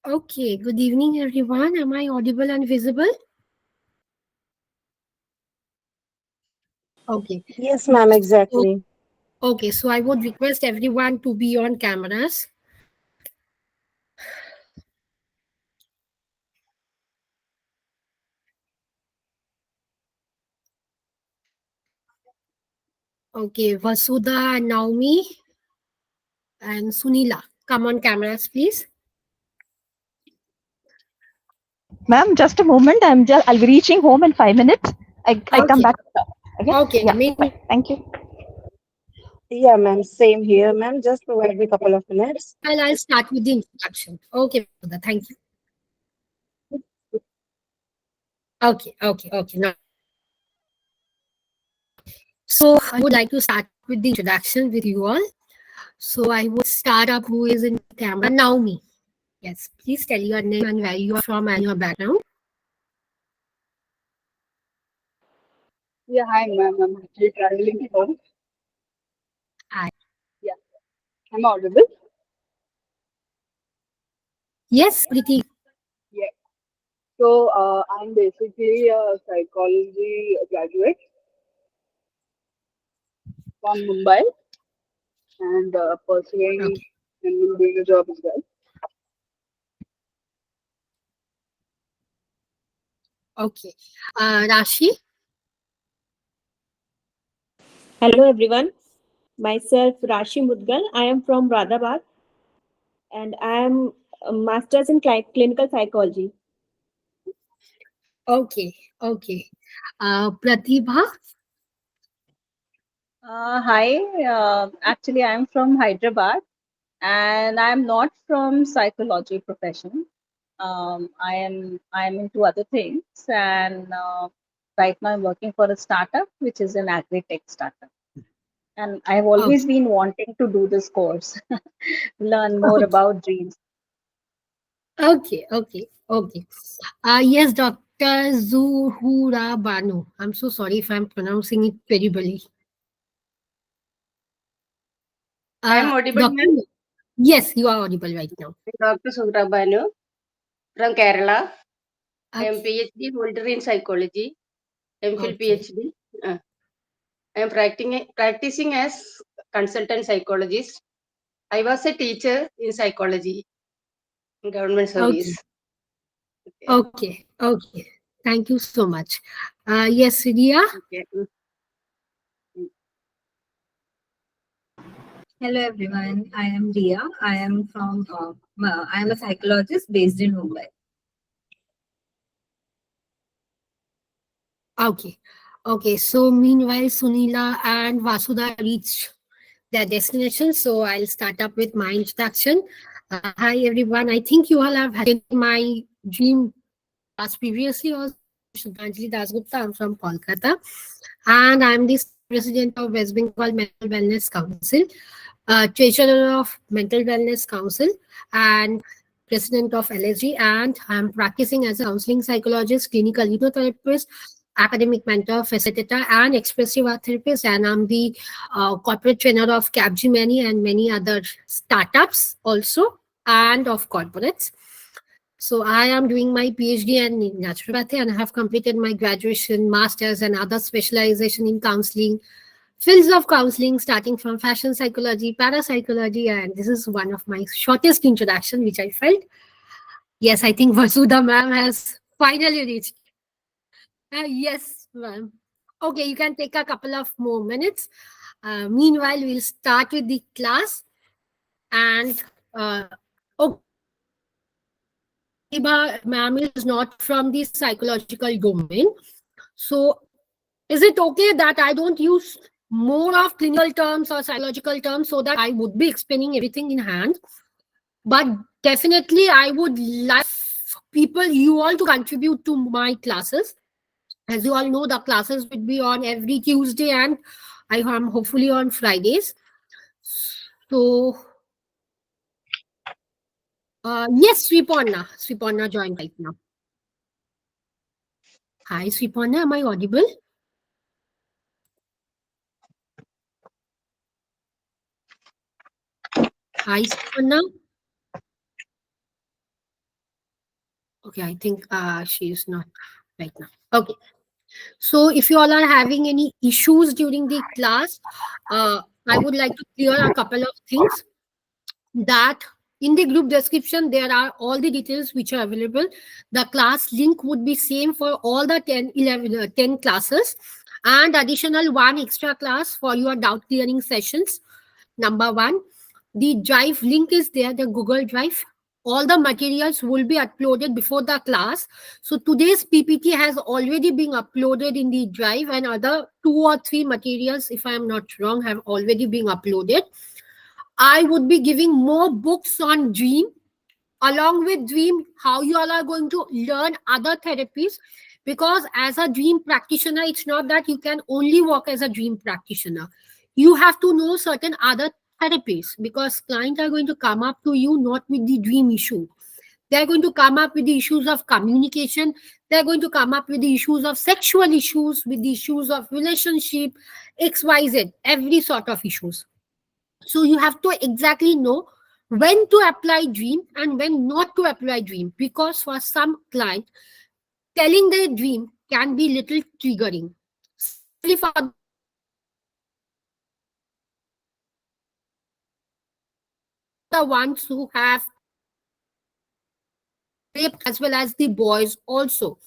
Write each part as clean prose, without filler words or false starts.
Okay, good evening, everyone. Am I audible and visible? Okay. Yes, ma'am, So, exactly. okay, so I would request everyone to be on cameras. Okay, Vasudha and Naomi and Sunila. Come on cameras, please. Ma'am, just a moment. I'll be reaching home in 5 minutes. I come Okay, back. Okay. okay. Yeah. Meanwhile, Bye. Thank you. Yeah, ma'am, same here, ma'am. Just provide me a couple of minutes. I'll start with the introduction. Okay, Vasudha, thank you. Okay. Now, so I would like to start with the introduction with you all. So I would start up who is in camera. Naomi. Yes, please tell your name and where you are from and your background. Yeah, hi ma'am. I'm actually traveling home. I, Yeah, I'm audible. yes, Kriti. Yeah. So I'm basically a psychology graduate from Mumbai and pursuing Okay, and doing a job as well. okay. Rashi. Hello everyone, myself Rashi Mudgal. I am from Radhabad and I am a master's in clinical psychology. Okay, okay. Pratibha. Hi, actually, I'm from Hyderabad and I'm not from psychology profession. I am into other things and right now I'm working for a startup which is an agri-tech startup. And I've Okay, always been wanting to do this course, learn more okay, about dreams. okay. Yes, Dr. Zuhura Banu. I'm so sorry if I'm pronouncing it terribly. I'm audible, Doctor. ma'am. Yes, you are audible right now. Dr. Sradhanjali from Kerala. I am Okay, PhD holder in psychology, MPhil okay, PhD. Uh, I am practicing as consultant psychologist. I was a teacher in psychology in government okay, service. Okay. okay. Thank you so much. Yes, Ria. Okay. Hello everyone, I am Ria. I am a psychologist based in Mumbai. Okay. Okay. So meanwhile, Sunila and Vasuda reached their destination. So I'll start up with my introduction. Hi everyone. I think you all have attended my dream class previously. Also, Sradhanjali Dasgupta. I'm from Kolkata, and I'm the president of West Bengal Mental Wellness Council, treasurer of Mental Wellness Council, and president of LSG. And I'm practicing as a counseling psychologist, clinical hypnotherapist, academic mentor, facilitator, and expressive art therapist. And I'm the corporate trainer of Capgemini and many other startups also, and of corporates. So I am doing my PhD in naturopathy and I have completed my graduation, masters, and other specialization in counseling, fields of counseling, starting from fashion psychology, parapsychology, and this is one of my shortest introduction, which I felt. Yes, I think Vasudha ma'am has finally reached. Yes, ma'am. Okay, you can take a couple of more minutes. Meanwhile, we'll start with the class. And okay, Pratibha ma'am is not from the psychological domain. So, is it okay that I don't use more of clinical terms or psychological terms so that I would be explaining everything in hand? But definitely, I would like people, you all, to contribute to my classes. As you all know, the classes will be on every Tuesday and I am hopefully on Fridays. So, yes, Sripanna joined right now. Hi, Sripanna, am I audible? Hi, Sripanna. Okay, I think she is not right now. Okay. So if you all are having any issues during the class, I would like to clear a couple of things. That in the group description there are all the details which are available. The class link would be same for all the 10 11 10 classes, and additional one extra class for your doubt clearing sessions. Number one, the drive link is there, the Google Drive. All the materials will be uploaded before the class. So today's PPT has already been uploaded in the drive, and other two or three materials, if I am not wrong, have already been uploaded. I would be giving more books on dream. Along with dream, how you all are going to learn other therapies, because as a dream practitioner, it's not that you can only work as a dream practitioner. You have to know certain other therapies, because clients are going to come up to you not with the dream issue. They're going to come up with the issues of communication. They're going to come up with the issues of sexual issues, with the issues of relationship, XYZ, every sort of issues. So you have to exactly know when to apply dream and when not to apply dream, because for some client, telling their dream can be little triggering, especially for the ones who have raped, as well as the boys also.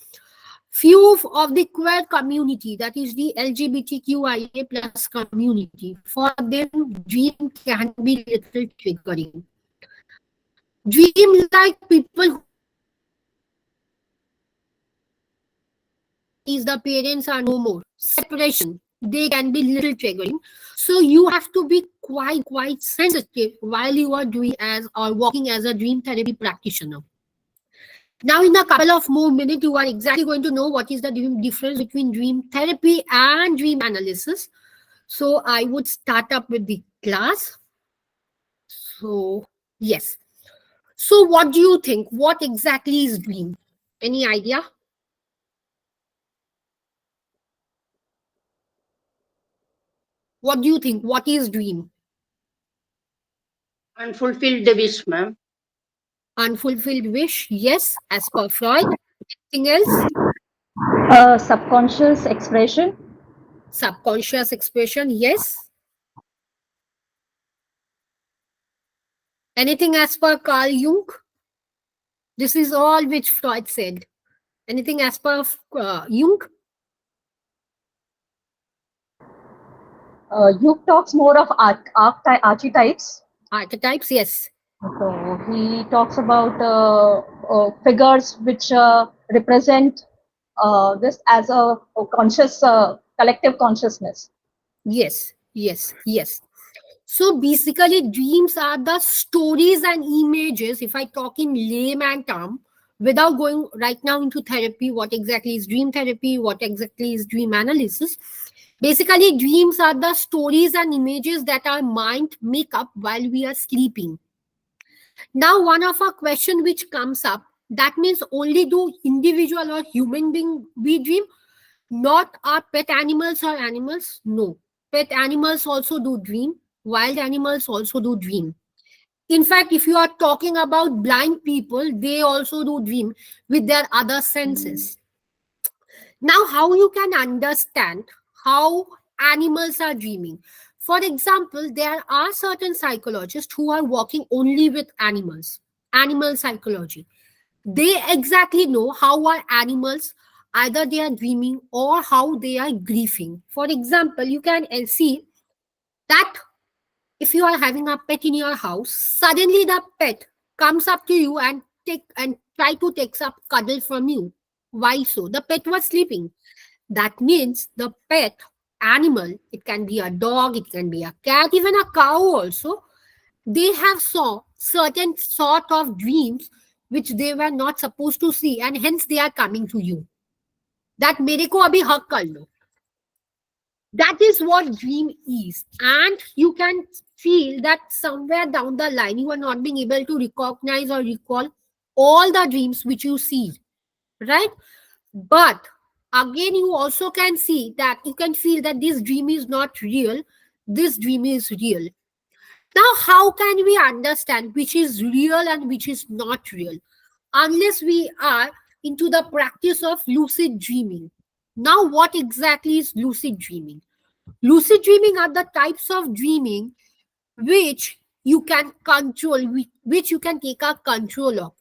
Few of the queer community, that is the LGBTQIA plus community, for them dream can be little triggering. Dream like people who have separated, that is the parents are no more, separation, they can be little triggering. So you have to be quite sensitive while you are doing as or working as a dream therapy practitioner. Now, in a couple of more minutes, you are exactly going to know what is the difference between dream therapy and dream analysis. So, I would start up with the class. So, yes. So, what do you think? What exactly is dream? Any idea? What do you think? What is dream? Unfulfilled wish, ma'am. Unfulfilled wish? Yes, as per Freud. Anything else? Subconscious expression. Subconscious expression? Yes. Anything as per Carl Jung? This is all which Freud said. Anything as per Jung? Jung talks more of archetypes. Archetypes? Yes. So he talks about figures which represent this as a conscious collective consciousness. Yes. Yes. Yes. So basically, dreams are the stories and images. If I talk in layman term, without going right now into therapy, what exactly is dream therapy? What exactly is dream analysis? Basically, dreams are the stories and images that our mind make up while we are sleeping. Now, one of our question which comes up, that means only do individual or human being we dream, not our pet animals or animals? No. Pet animals also do dream. Wild animals also do dream. In fact, if you are talking about blind people, they also do dream with their other senses. Now, how you can understand how animals are dreaming? For example, there are certain psychologists who are working only with animals, animal psychology. They exactly know how our animals, either they are dreaming or how they are grieving. For example, you can see that if you are having a pet in your house, suddenly the pet comes up to you and try to take up cuddle from you. Why so? The pet was sleeping. That means the pet animal, it can be a dog, it can be a cat, even a cow also, they have saw certain sort of dreams which they were not supposed to see, and hence they are coming to you. That मेरे को अभी hug कर लो. That is what dream is. And you can feel that somewhere down the line, you are not being able to recognize or recall all the dreams which you see, right? But again, you also can see that you can feel that this dream is not real. This dream is real. Now, how can we understand which is real and which is not real? unless we are into the practice of lucid dreaming. Now, what exactly is lucid dreaming? Lucid dreaming are the types of dreaming which you can control, which you can take a control of.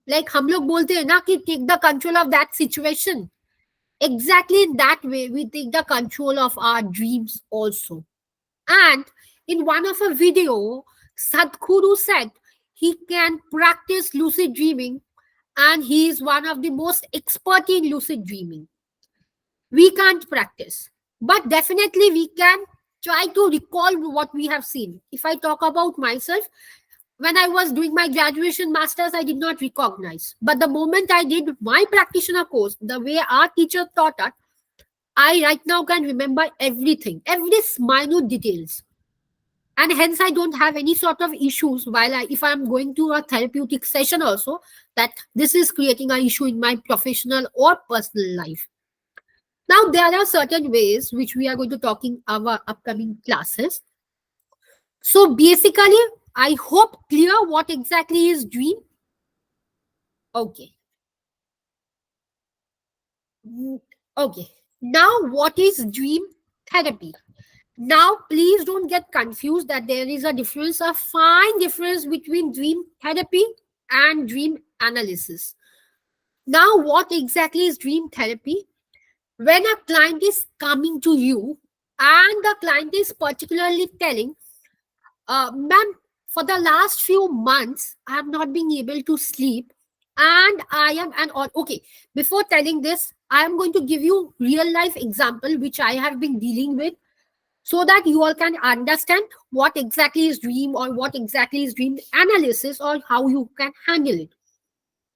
Like हम लोग बोलते हैं ना कि take the control of that situation. Exactly in that way, we take the control of our dreams also. And in one of a video, Sadhguru said he can practice lucid dreaming and he is one of the most expert in lucid dreaming. We can't practice, but definitely we can try to recall what we have seen. If I talk about myself, when I was doing my graduation masters, I did not recognize. But the moment I did my practitioner course, the way our teacher taught us, I right now can remember everything, every minute details. And hence I don't have any sort of issues while if I'm going to a therapeutic session also, that this is creating an issue in my professional or personal life. Now there are certain ways which we are going to talk in our upcoming classes. So basically, I hope clear what exactly is dream. Okay. Okay. Now what is dream therapy? Now, please don't get confused that there is a difference, a fine difference between dream therapy and dream analysis. Now, what exactly is dream therapy? When a client is coming to you and the client is particularly telling, ma'am, for the last few months, I have not been able to sleep and I am an okay. Before telling this, I am going to give you real life example which I have been dealing with, so that you all can understand what exactly is dream or what exactly is dream analysis or how you can handle it.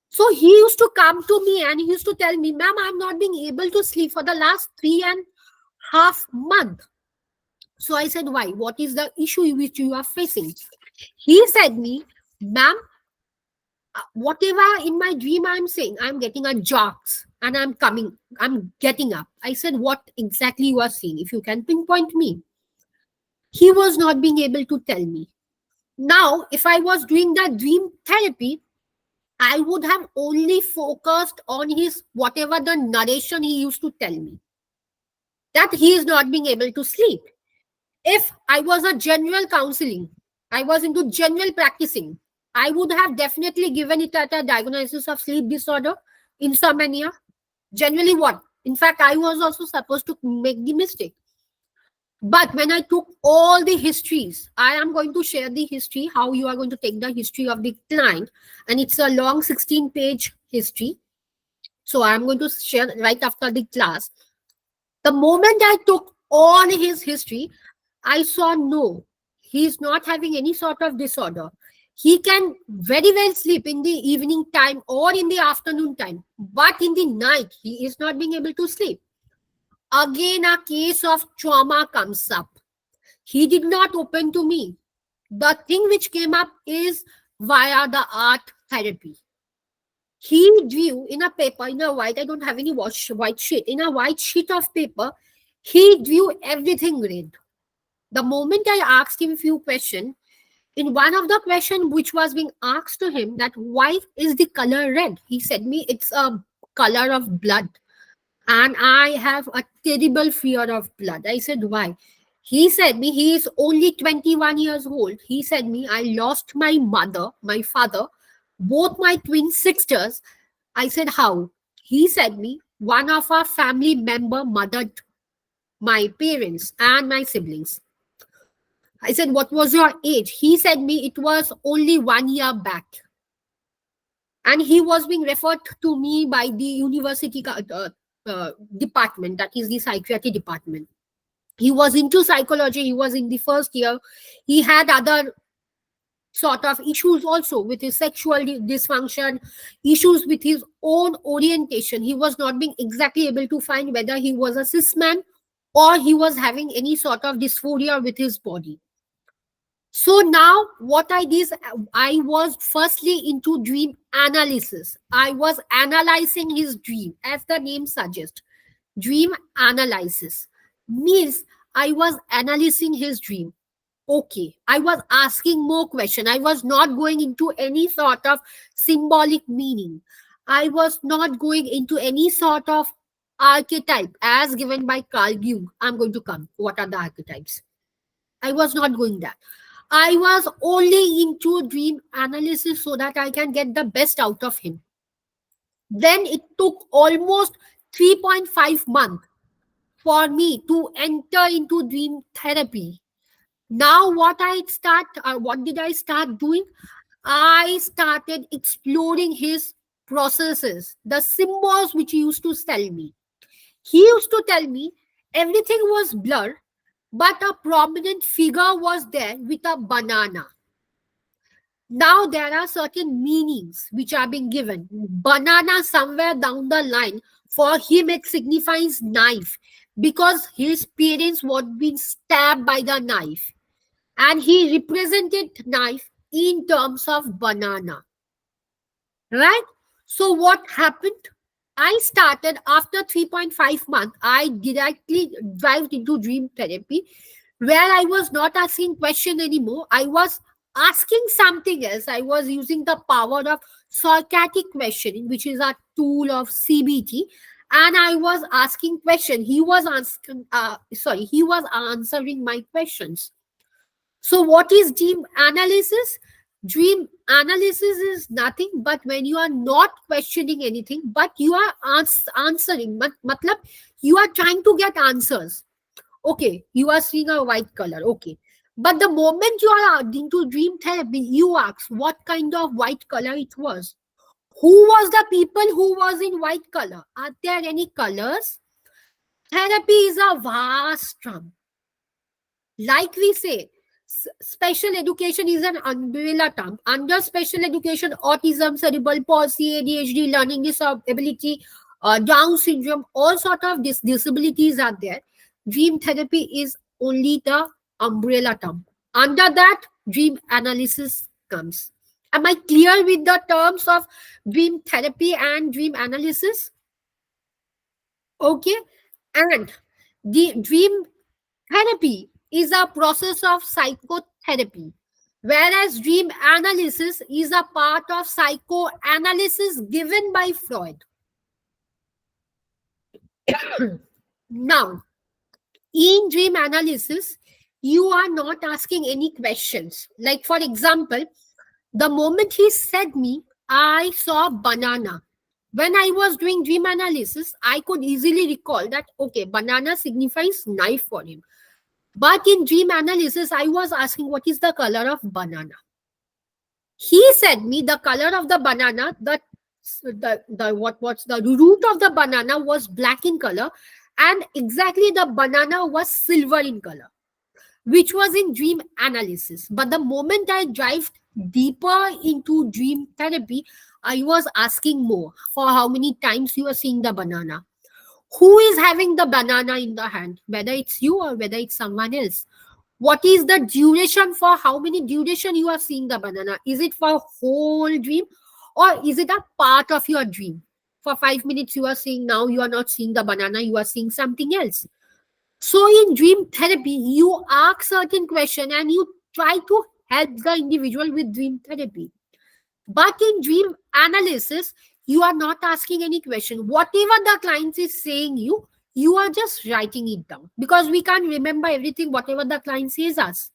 So he used to come to me and he used to tell me, ma'am, I'm not being able to sleep for the last 3.5 months. So I said, why? What is the issue which you are facing? He said me, ma'am, whatever in my dream I'm saying, I'm getting a jocks and I'm getting up. I said, what exactly you are seeing? If you can pinpoint me. He was not being able to tell me. Now, if I was doing the dream therapy, I would have only focused on his whatever the narration he used to tell me, that he is not being able to sleep. If I was a general counseling, I was into general practicing, I would have definitely given it at a diagnosis of sleep disorder, insomnia. Generally, what? In fact, I was also supposed to make the mistake. But when I took all the histories, I am going to share the history, how you are going to take the history of the client. And it's a long 16-page history. So I'm going to share right after the class. The moment I took all his history, I saw no, he's not having any sort of disorder. He can very well sleep in the evening time or in the afternoon time. But in the night, he is not being able to sleep. Again, a case of trauma comes up. He did not open to me. The thing which came up is via the art therapy. He drew in a paper, in a white, I don't have any white sheet, in a white sheet of paper, he drew everything red. The moment I asked him few questions, in one of the questions which was being asked to him, that why is the color red? He said me, it's a color of blood. And I have a terrible fear of blood. I said, why? He said me, he is only 21 years old. He said me, I lost my mother, my father, both my twin sisters. I said, how? He said me, one of our family member murdered my parents and my siblings. I said, what was your age? He said me, it was only 1 year back. And he was being referred to me by the university department, that is the psychiatry department. He was into psychology, he was in the first year. He had other sort of issues also with his sexual dysfunction, issues with his own orientation. He was not being exactly able to find whether he was a cis man or he was having any sort of dysphoria with his body. So now what I did, I was firstly into dream analysis. I was analyzing his dream, as the name suggests. Dream analysis means I was analyzing his dream. Okay, I was asking more question. I was not going into any sort of symbolic meaning. I was not going into any sort of archetype as given by Carl Jung. I'm going to come. What are the archetypes? I was not going that. I was only into dream analysis so that I can get the best out of him. Then it took almost 3.5 months for me to enter into dream therapy. Now what did I start doing? I started exploring his processes, the symbols which he used to tell me. He used to tell me everything was blur, but a prominent figure was there with a banana. Now there are certain meanings which are being given. Banana somewhere down the line, for him it signifies knife because his parents were being stabbed by the knife, and he represented knife in terms of banana, right? So what happened? I started after 3.5 months. I directly dived into dream therapy, where I was not asking question anymore. I was asking something else. I was using the power of sarcastic questioning, which is a tool of CBT, and I was asking question. He was asking. He was answering my questions. So, what is dream analysis? Dream analysis is nothing but when you are not questioning anything, but you are answering. Matlab, you are trying to get answers. Okay, you are seeing a white color. Okay. But the moment you are into dream therapy, you ask what kind of white color it was. Who was the people who was in white color? Are there any colors? Therapy is a vast term. Like we say, special education is an umbrella term. Under special education, autism, cerebral palsy, ADHD, learning disability, Down syndrome, all sort of disabilities are there. Dream therapy is only the umbrella term. Under that, dream analysis comes. Am I clear with the terms of dream therapy and dream analysis? Okay. And the dream therapy is a process of psychotherapy, whereas dream analysis is a part of psychoanalysis given by Freud. Now, in dream analysis, you are not asking any questions. Like, for example, the moment he said me, I saw banana. When I was doing dream analysis, I could easily recall that, okay, banana signifies knife for him. But in dream analysis, I was asking what is the color of banana. He said me the color of the banana, what's the root of the banana was black in color, and exactly the banana was silver in color, which was in dream analysis. But the moment I dived deeper into dream therapy, I was asking more for how many times you are seeing the banana. Who is having the banana in the hand, whether it's you or whether it's someone else? What is the duration, for how many duration you are seeing the banana? Is it for whole dream or is it a part of your dream? For 5 minutes you are seeing, now you are not seeing the banana, you are seeing something else. So in dream therapy, you ask certain question and you try to help the individual with dream therapy. But in dream analysis, you are not asking any question. Whatever the client is saying you are just writing it down, because we can't remember everything whatever the client says us.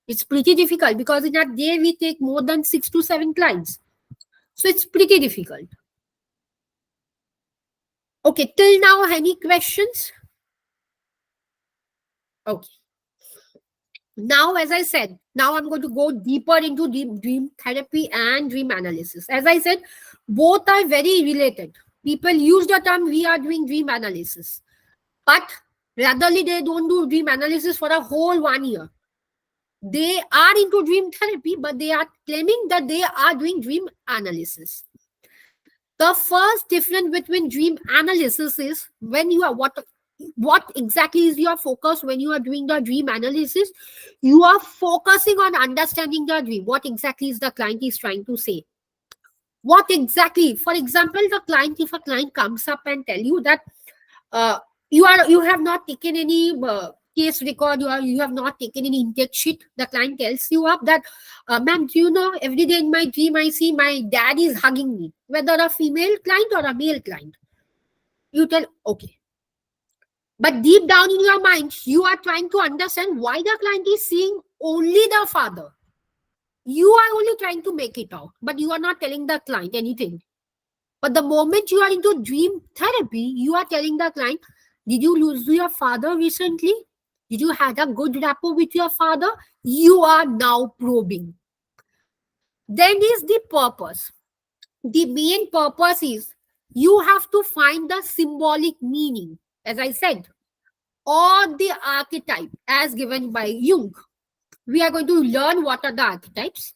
It's pretty difficult because in a day we take more than 6 to 7 clients. So it's pretty difficult. Okay, till now, any questions? Okay. Now, as I said, now I'm going to go deeper into dream therapy and dream analysis. As I said, both are very related. People use the term we are doing dream analysis, but ratherly they don't do dream analysis for a whole 1 year. They are into dream therapy, but they are claiming that they are doing dream analysis. The first difference between dream analysis is when you are what exactly is your focus when you are doing the dream analysis? You are focusing on understanding the dream. What exactly is the client is trying to say? What exactly, for example, if a client comes up and tell you that you have not taken any case record, you have not taken any intake sheet. The client tells you up that, ma'am, do you know, every day in my dream I see my dad is hugging me, whether a female client or a male client. You tell, okay. But deep down in your mind, you are trying to understand why the client is seeing only the father. You are only trying to make it out, but you are not telling the client anything. But the moment you are into dream therapy, you are telling the client, did you lose your father recently? Did you have a good rapport with your father? You are now probing. Then is the purpose. The main purpose is you have to find the symbolic meaning, as I said, or the archetype as given by Jung. We are going to learn what are the archetypes.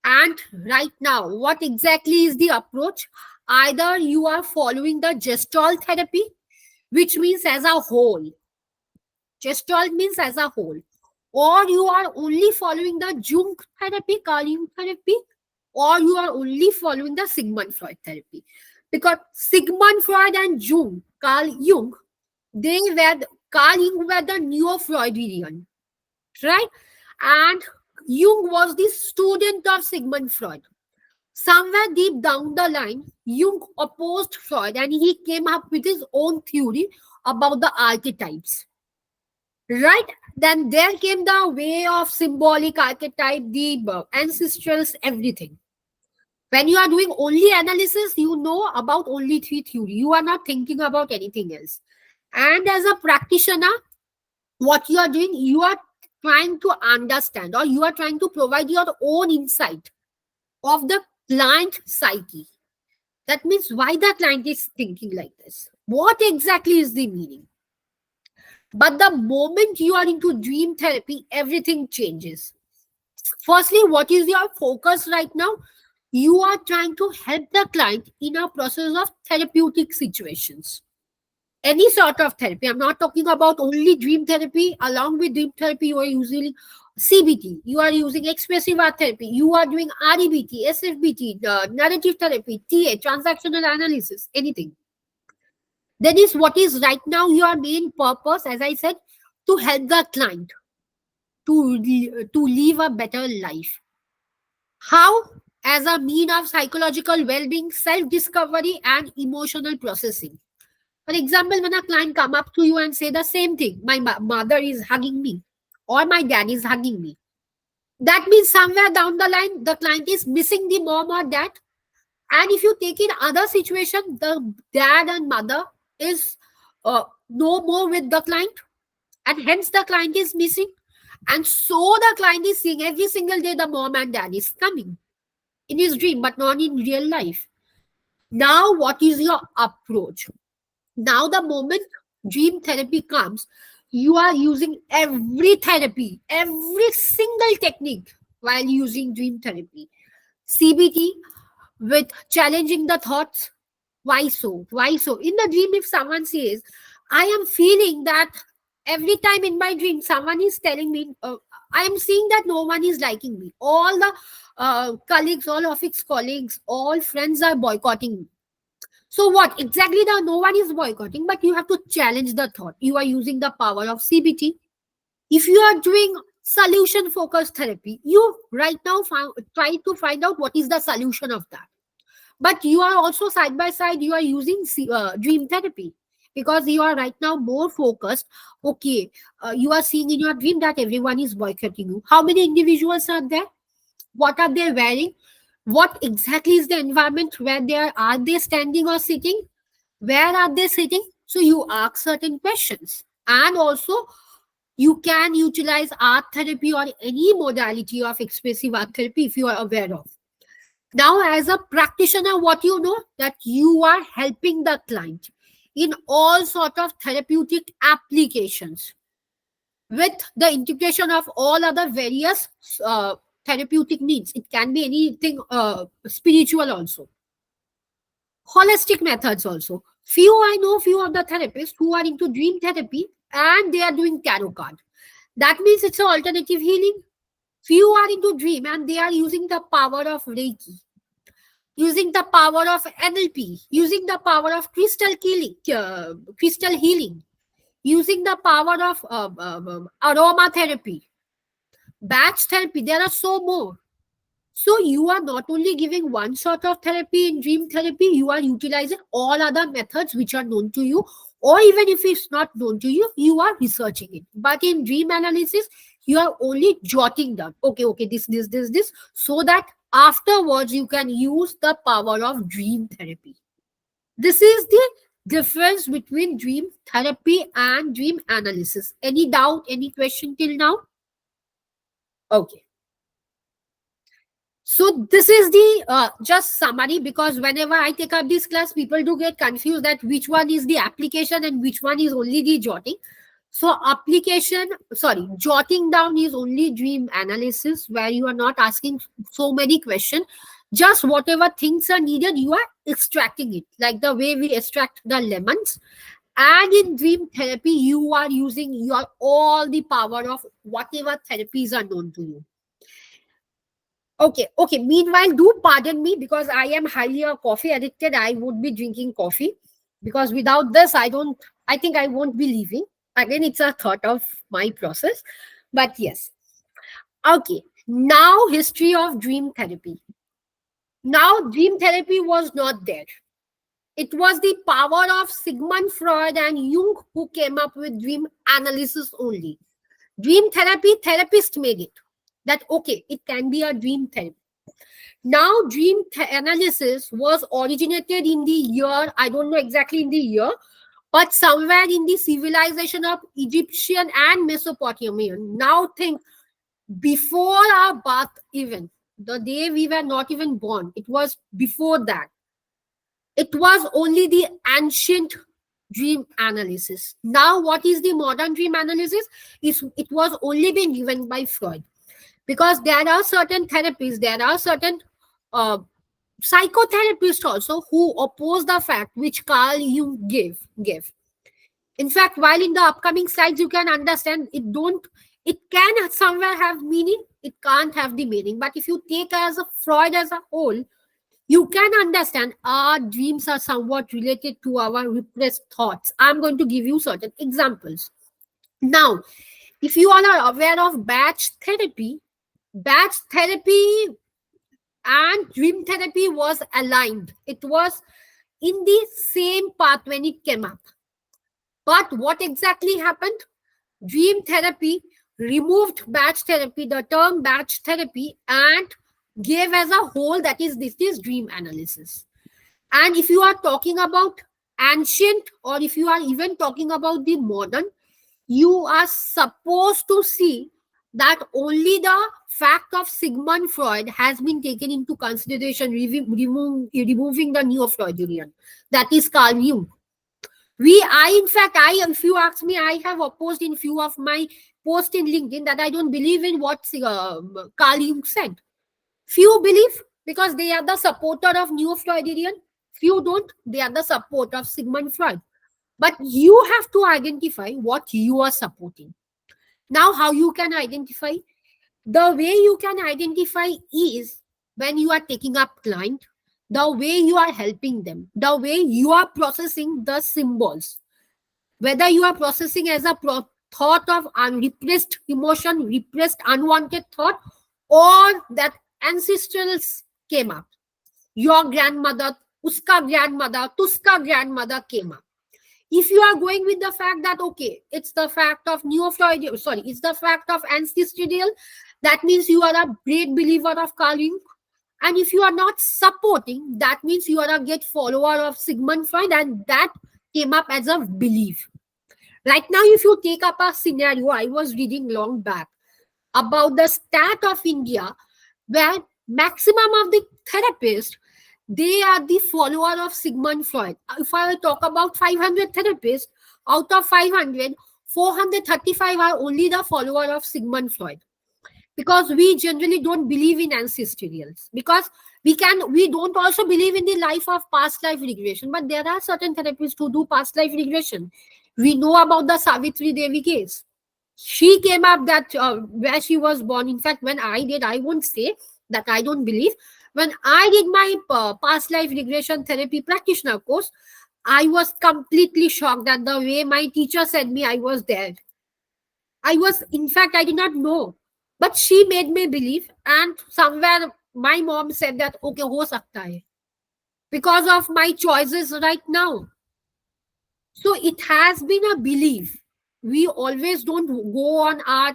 And right now, what exactly is the approach? Either you are following the gestalt therapy, which means as a whole. Gestalt means as a whole. Or you are only following the Jung therapy, Carl Jung therapy, or you are only following the Sigmund Freud therapy. Because Sigmund Freud and Carl Jung were the neo-Freudian, right? And Jung was the student of Sigmund Freud. Somewhere deep down the line, Jung opposed Freud and he came up with his own theory about the archetypes. Right? Then there came the way of symbolic archetype, the ancestrals, everything. When you are doing only analysis, you know about only 3 theory. You are not thinking about anything else. And as a practitioner, what you are doing, you are trying to understand or you are trying to provide your own insight of the client psyche. That means why the client is thinking like this. What exactly is the meaning? But the moment you are into dream therapy, everything changes. Firstly, what is your focus right now? You are trying to help the client in a process of therapeutic situations. Any sort of therapy. I'm not talking about only dream therapy. Along with dream therapy, you are using CBT. You are using expressive art therapy. You are doing REBT, SFBT, narrative therapy, TA, transactional analysis, anything. That is what is right now your main purpose, as I said, to help the client to live a better life. How? As a mean of psychological well-being, self-discovery, and emotional processing. For example, when a client come up to you and say the same thing, my mother is hugging me or my dad is hugging me. That means somewhere down the line, the client is missing the mom or dad. And if you take in other situation, the dad and mother is no more with the client. And hence the client is missing. And so the client is seeing every single day the mom and dad is coming in his dream, but not in real life. Now, what is your approach? Now, the moment dream therapy comes, you are using every therapy, every single technique while using dream therapy. CBT with challenging the thoughts. Why so? Why so? In the dream, if someone says, I am feeling that every time in my dream, someone is telling me, I am seeing that no one is liking me. All the colleagues, all office colleagues, all friends are boycotting me. So what exactly no one is boycotting, but you have to challenge the thought. You are using the power of CBT. If you are doing solution focused therapy, you right now try to find out what is the solution of that. But you are also side by side, you are using dream therapy because you are right now more focused. Okay, you are seeing in your dream that everyone is boycotting you. How many individuals are there? What are they wearing? What exactly is the environment where they are they standing or sitting? Where are they sitting? So you ask certain questions. And also you can utilize art therapy or any modality of expressive art therapy if you are aware of. Now, as a practitioner, what you know that you are helping the client in all sort of therapeutic applications with the integration of all other various therapeutic needs. It can be anything spiritual also. Holistic methods also. I know few of the therapists who are into dream therapy and they are doing tarot card. That means it's an alternative healing. Few are into dream and they are using the power of Reiki, using the power of NLP, using the power of crystal healing, using the power of aromatherapy, batch therapy. There are so more. So you are not only giving one sort of therapy in dream therapy, you are utilizing all other methods which are known to you, or even if it's not known to you, you are researching it. But in dream analysis, you are only jotting down, okay, this, so that afterwards you can use the power of dream therapy. This is the difference between dream therapy and dream analysis. Any doubt, any question till now? Okay. So this is the just summary, because whenever I take up this class, people do get confused that which one is the application and which one is only the jotting. So jotting down is only dream analysis, where you are not asking so many questions. Just whatever things are needed, you are extracting it, like the way we extract the lemons. And in dream therapy, you are using your all the power of whatever therapies are known to you. Okay. Meanwhile, do pardon me, because I am highly coffee addicted. I would be drinking coffee, because without this, I think I won't be leaving. Again, it's a thought of my process. But yes. Okay. Now, history of dream therapy. Now, dream therapy was not there. It was the power of Sigmund Freud and Jung who came up with dream analysis only. Dream therapy, therapist made it. That, okay, it can be a dream therapy. Now, dream analysis was originated in the year, I don't know exactly in the year, but somewhere in the civilization of Egyptian and Mesopotamian. Now think, before our birth even, the day we were not even born, it was before that. It was only the ancient dream analysis. Now, what is the modern dream analysis? It was only been given by Freud. Because there are certain therapies, there are certain psychotherapists also who oppose the fact which Carl Jung gave. In fact, while in the upcoming slides you can understand, it can somewhere have meaning, it can't have the meaning. But if you take as a Freud as a whole, you can understand our dreams are somewhat related to our repressed thoughts. I'm going to give you certain examples. Now, if you all are aware of batch therapy and dream therapy was aligned. It was in the same path when it came up. But what exactly happened? Dream therapy removed batch therapy, the term batch therapy, and gave as a whole that this is dream analysis. And if you are talking about ancient, or if you are even talking about the modern, you are supposed to see that only the fact of Sigmund Freud has been taken into consideration, removing the neo-Freudian, that is Carl Jung. If you ask me, I have opposed in few of my posts in LinkedIn that I don't believe in what Carl Jung said. Few believe because they are the supporter of neo-Freudian. Few don't, they are the support of Sigmund Freud. But you have to identify what you are supporting. Now, how you can identify? The way you can identify is when you are taking up client, the way you are helping them, the way you are processing the symbols. Whether you are processing as a thought of unrepressed emotion, repressed unwanted thought, or that ancestrals came up. Your grandmother, uska grandmother came up. If you are going with the fact that, okay, it's the fact of it's the fact of ancestral, that means you are a great believer of Carl Jung. And if you are not supporting, that means you are a great follower of Sigmund Freud, and that came up as a belief. Right now, if you take up a scenario, I was reading long back about the stat of India, where maximum of the therapists, they are the follower of Sigmund Freud. If I talk about 500 therapists, out of 500, 435 are only the follower of Sigmund Freud. Because we generally don't believe in ancestrals. Because we don't also believe in the life of past life regression. But there are certain therapists who do past life regression. We know about the Savitri Devi case. She came up that where she was born. In fact, when I did, I won't say that I don't believe. When I did my past life regression therapy practitioner course, I was completely shocked that the way my teacher said me, I was dead. In fact, I did not know. But she made me believe, and somewhere my mom said that, okay, ho sakta hai. Because of my choices right now. So it has been a belief. We always don't go on our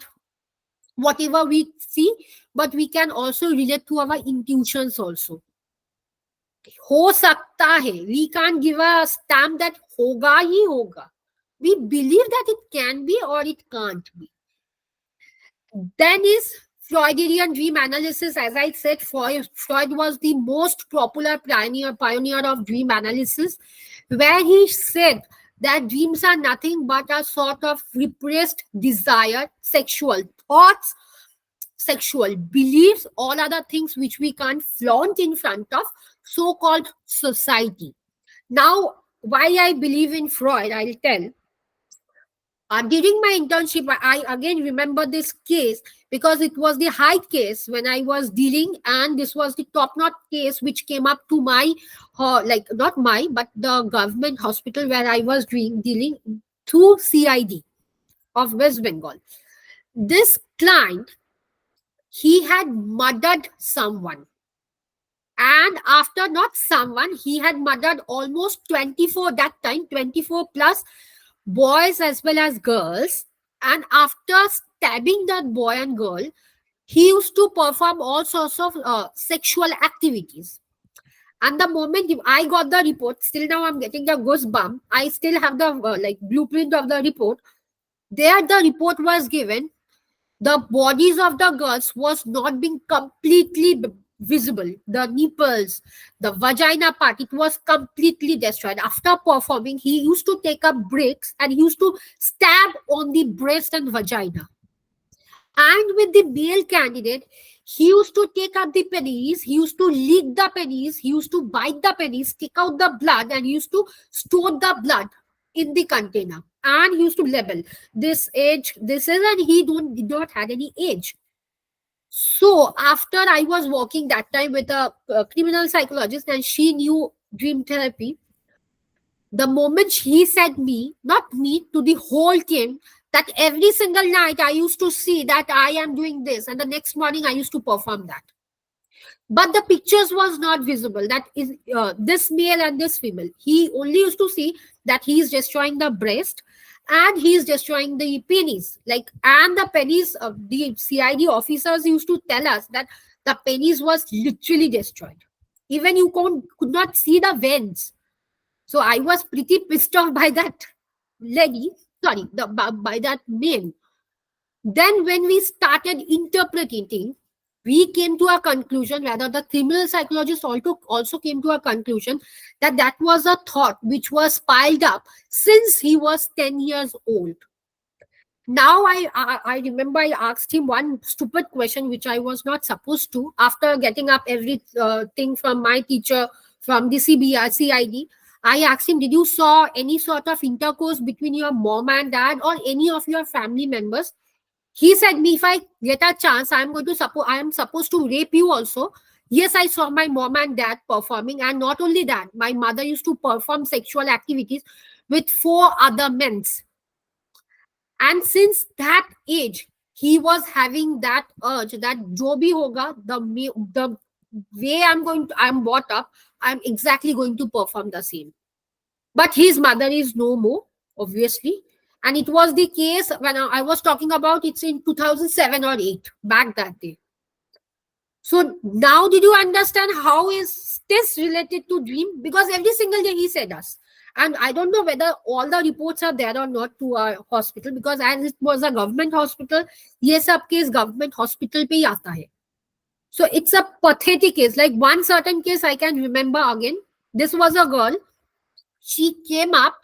whatever we see, but we can also relate to our intuitions also. हो सकता है. We can't give a stamp that होगा ही होगा. We believe that it can be or it can't be. Then is Freudian dream analysis. As I said, Freud was the most popular pioneer of dream analysis, where he said that dreams are nothing but a sort of repressed desire, sexual thoughts, sexual beliefs, all other things which we can't flaunt in front of so-called society. Now, why I believe in Freud, I'll tell. During my internship, I again remember this case because it was the high case when I was dealing, and this was the top-notch case which came up to my, like not my, but the government hospital where I was dealing through CID of West Bengal. This client, he had murdered someone. And after not someone, he had murdered almost 24 that time, 24 plus boys as well as girls. And after stabbing that boy and girl, he used to perform all sorts of sexual activities. And the moment I got the report, still now I'm getting the goosebump. I still have the like blueprint of the report. There the report was given. The bodies of the girls was not being completely visible. The nipples, the vagina part, it was completely destroyed. After performing, he used to take up bricks and he used to stab on the breast and vagina. And with the male candidate, he used to take up the pennies, he used to lick the pennies, he used to bite the pennies, take out the blood, and he used to store the blood in the container. And he used to label this age, this is, and he did not had any age. So after I was working that time with a criminal psychologist, and she knew dream therapy, the moment he said me, not me, to the whole team, that every single night I used to see that I am doing this, and the next morning I used to perform that. But the pictures was not visible. That is this male and this female. He only used to see that he is destroying the breast and he is destroying the penis. Like, and the penis, the CID officers used to tell us that the penis was literally destroyed. Even you could not see the veins. So I was pretty pissed off by that lady, by that man. Then when we started interpreting, we came to a conclusion, rather the criminal psychologist also came to a conclusion that that was a thought which was piled up since he was 10 years old. Now I remember I asked him one stupid question which I was not supposed to. After getting up everything from my teacher, from the CID, I asked him, did you saw any sort of intercourse between your mom and dad or any of your family members? He said me, if I get a chance, I am supposed to rape you also. Yes, I saw my mom and dad performing, and not only that, my mother used to perform sexual activities with 4 other men. And since that age, he was having that urge that jo bhi hoga, the way I'm brought up, I'm exactly going to perform the same. But his mother is no more, obviously. And it was the case when I was talking about, it's in 2007 or 8, back that day. So now did you understand how is this related to dream? Because every single day he said us. And I don't know whether all the reports are there or not to our hospital, because as it was a government hospital, ye sab case government hospital pe hi aata hai. So it's a pathetic case. Like one certain case I can remember again. This was a girl. She came up.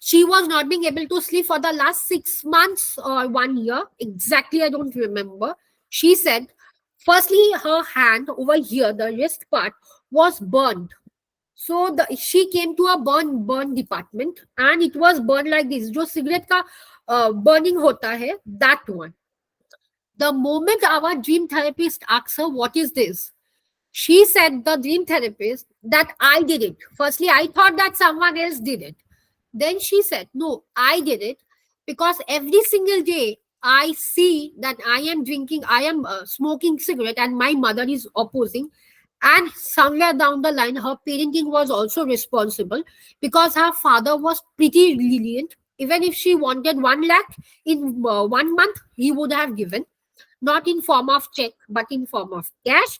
She was not being able to sleep for the last 6 months or 1 year. Exactly, I don't remember. She said, firstly, her hand over here, the wrist part, was burned. So she came to a burn department, and it was burned like this. Jo cigarette ka burning hota hai, that one. The moment our dream therapist asks her, what is this? She said, the dream therapist, that I did it. Firstly, I thought that someone else did it. Then she said, no, I did it because every single day I see that I am drinking, I am smoking cigarette, and my mother is opposing. And somewhere down the line, her parenting was also responsible because her father was pretty lenient. Even if she wanted 1 lakh in 1 month, he would have given, not in form of check but in form of cash.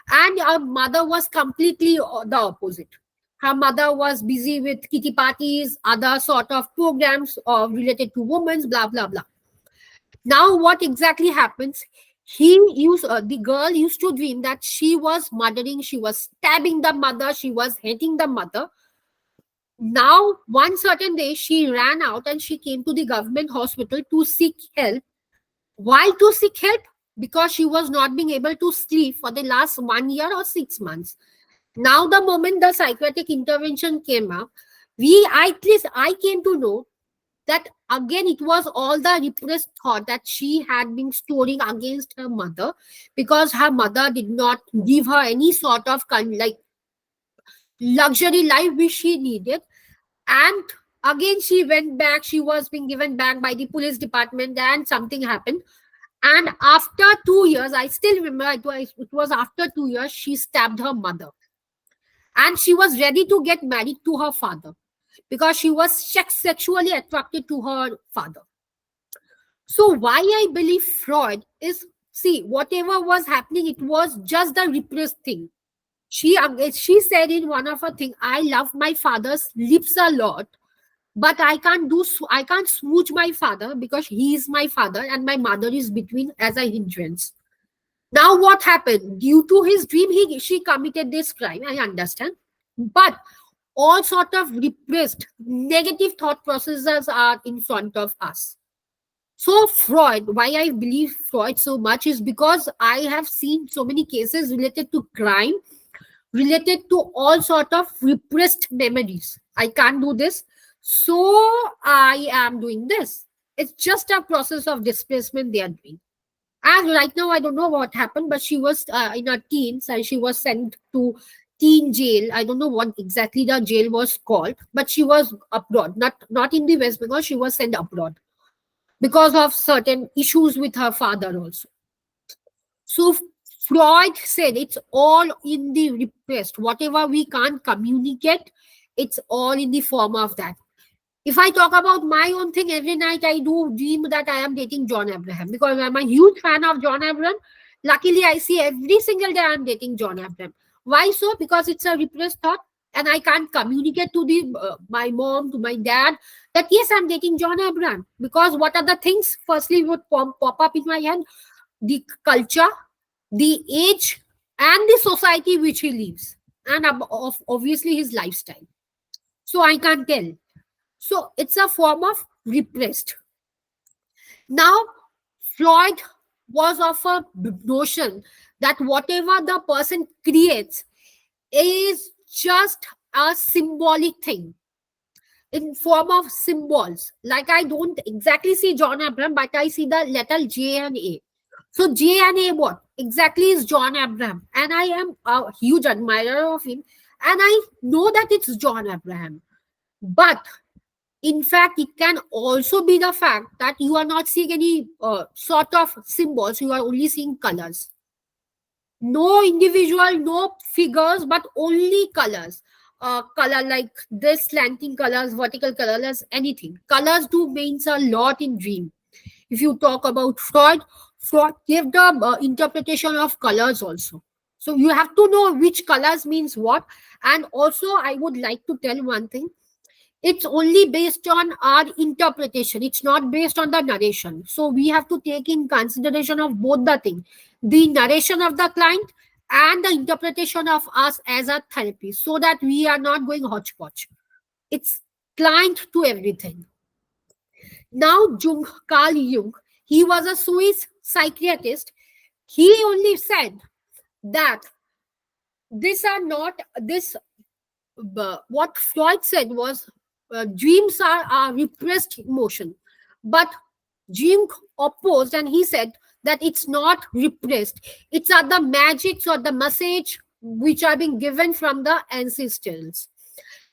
And our mother was completely the opposite. Her mother was busy with kitty parties, other sort of programs related to women's, blah blah blah. Now what exactly happens, the girl used to dream that she was murdering, she was stabbing the mother, she was hating the mother. Now one certain day she ran out and she came to the government hospital to seek help. Why to seek help? Because she was not being able to sleep for the last 1 year or 6 months. Now, the moment the psychiatric intervention came up, at least I came to know that again it was all the repressed thought that she had been storing against her mother, because her mother did not give her any sort of like luxury life which she needed. And again she went back, she was being given back by the police department, and something happened. And after 2 years, I still remember it was after 2 years, she stabbed her mother. And she was ready to get married to her father because she was sexually attracted to her father. So, why I believe Freud is, see, whatever was happening, it was just the repressed thing. She said in one of her things, I love my father's lips a lot, but I can't smooch my father because he is my father and my mother is between as a hindrance. Now what happened? Due to his dream, she committed this crime, I understand. But all sort of repressed negative thought processes are in front of us. So Freud, why I believe Freud so much is because I have seen so many cases related to crime, related to all sort of repressed memories. I can't do this, so I am doing this. It's just a process of displacement they are doing. And right now, I don't know what happened, but she was in her teens and she was sent to teen jail. I don't know what exactly the jail was called, but she was abroad, not in the West Bengal. She was sent abroad because of certain issues with her father also. So Freud said it's all in the repressed. Whatever we can't communicate, it's all in the form of that. If I talk about my own thing, every night I do dream that I am dating John Abraham because I'm a huge fan of John Abraham. Luckily, I see every single day I'm dating John Abraham. Why so? Because it's a repressed thought, and I can't communicate to the my mom, to my dad, that yes, I'm dating John Abraham. Because what are the things? Firstly, would pop up in my head: the culture, the age, and the society which he lives, and obviously his lifestyle. So I can't tell. So it's a form of repressed. Now, Freud was of a notion that whatever the person creates is just a symbolic thing in form of symbols. Like I don't exactly see John Abraham, but I see the letter J and A. So J and A what exactly is John Abraham? And I am a huge admirer of him. And I know that it's John Abraham. But in fact, it can also be the fact that you are not seeing any sort of symbols, you are only seeing colors. No individual, no figures, but only colors. Color like this, slanting colors, vertical colors, anything. Colors do means a lot in dream. If you talk about Freud gave the interpretation of colors also. So you have to know which colors means what. And also, I would like to tell one thing. It's only based on our interpretation. It's not based on the narration. So we have to take in consideration of both the thing, the narration of the client and the interpretation of us as a therapist, so that we are not going hodgepodge. It's client to everything. Now, Carl Jung, he was a Swiss psychiatrist. He only said that what Freud said was dreams are repressed emotion. But Jung opposed and he said that it's not repressed. It's the magics or the message which are being given from the ancestors.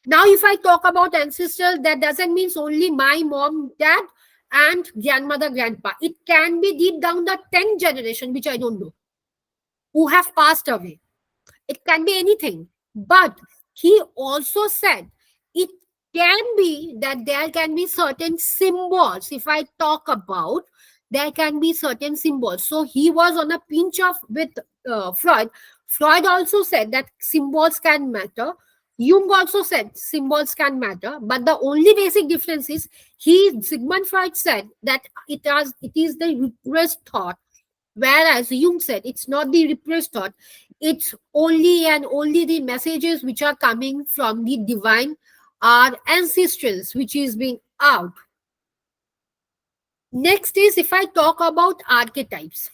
Now, if I talk about ancestors, that doesn't mean only my mom, dad, and grandmother, grandpa. It can be deep down the 10th generation, which I don't know, who have passed away. It can be anything. But he also said it can be that there can be certain symbols. If I talk about, there can be certain symbols. So he was on a pinch of with Freud. Freud also said that symbols can matter. Jung also said symbols can matter, but the only basic difference is Sigmund Freud said that it is the repressed thought, whereas Jung said it's not the repressed thought, it's only and only the messages which are coming from the divine, our ancestors, which is being out. Next is if I talk about archetypes.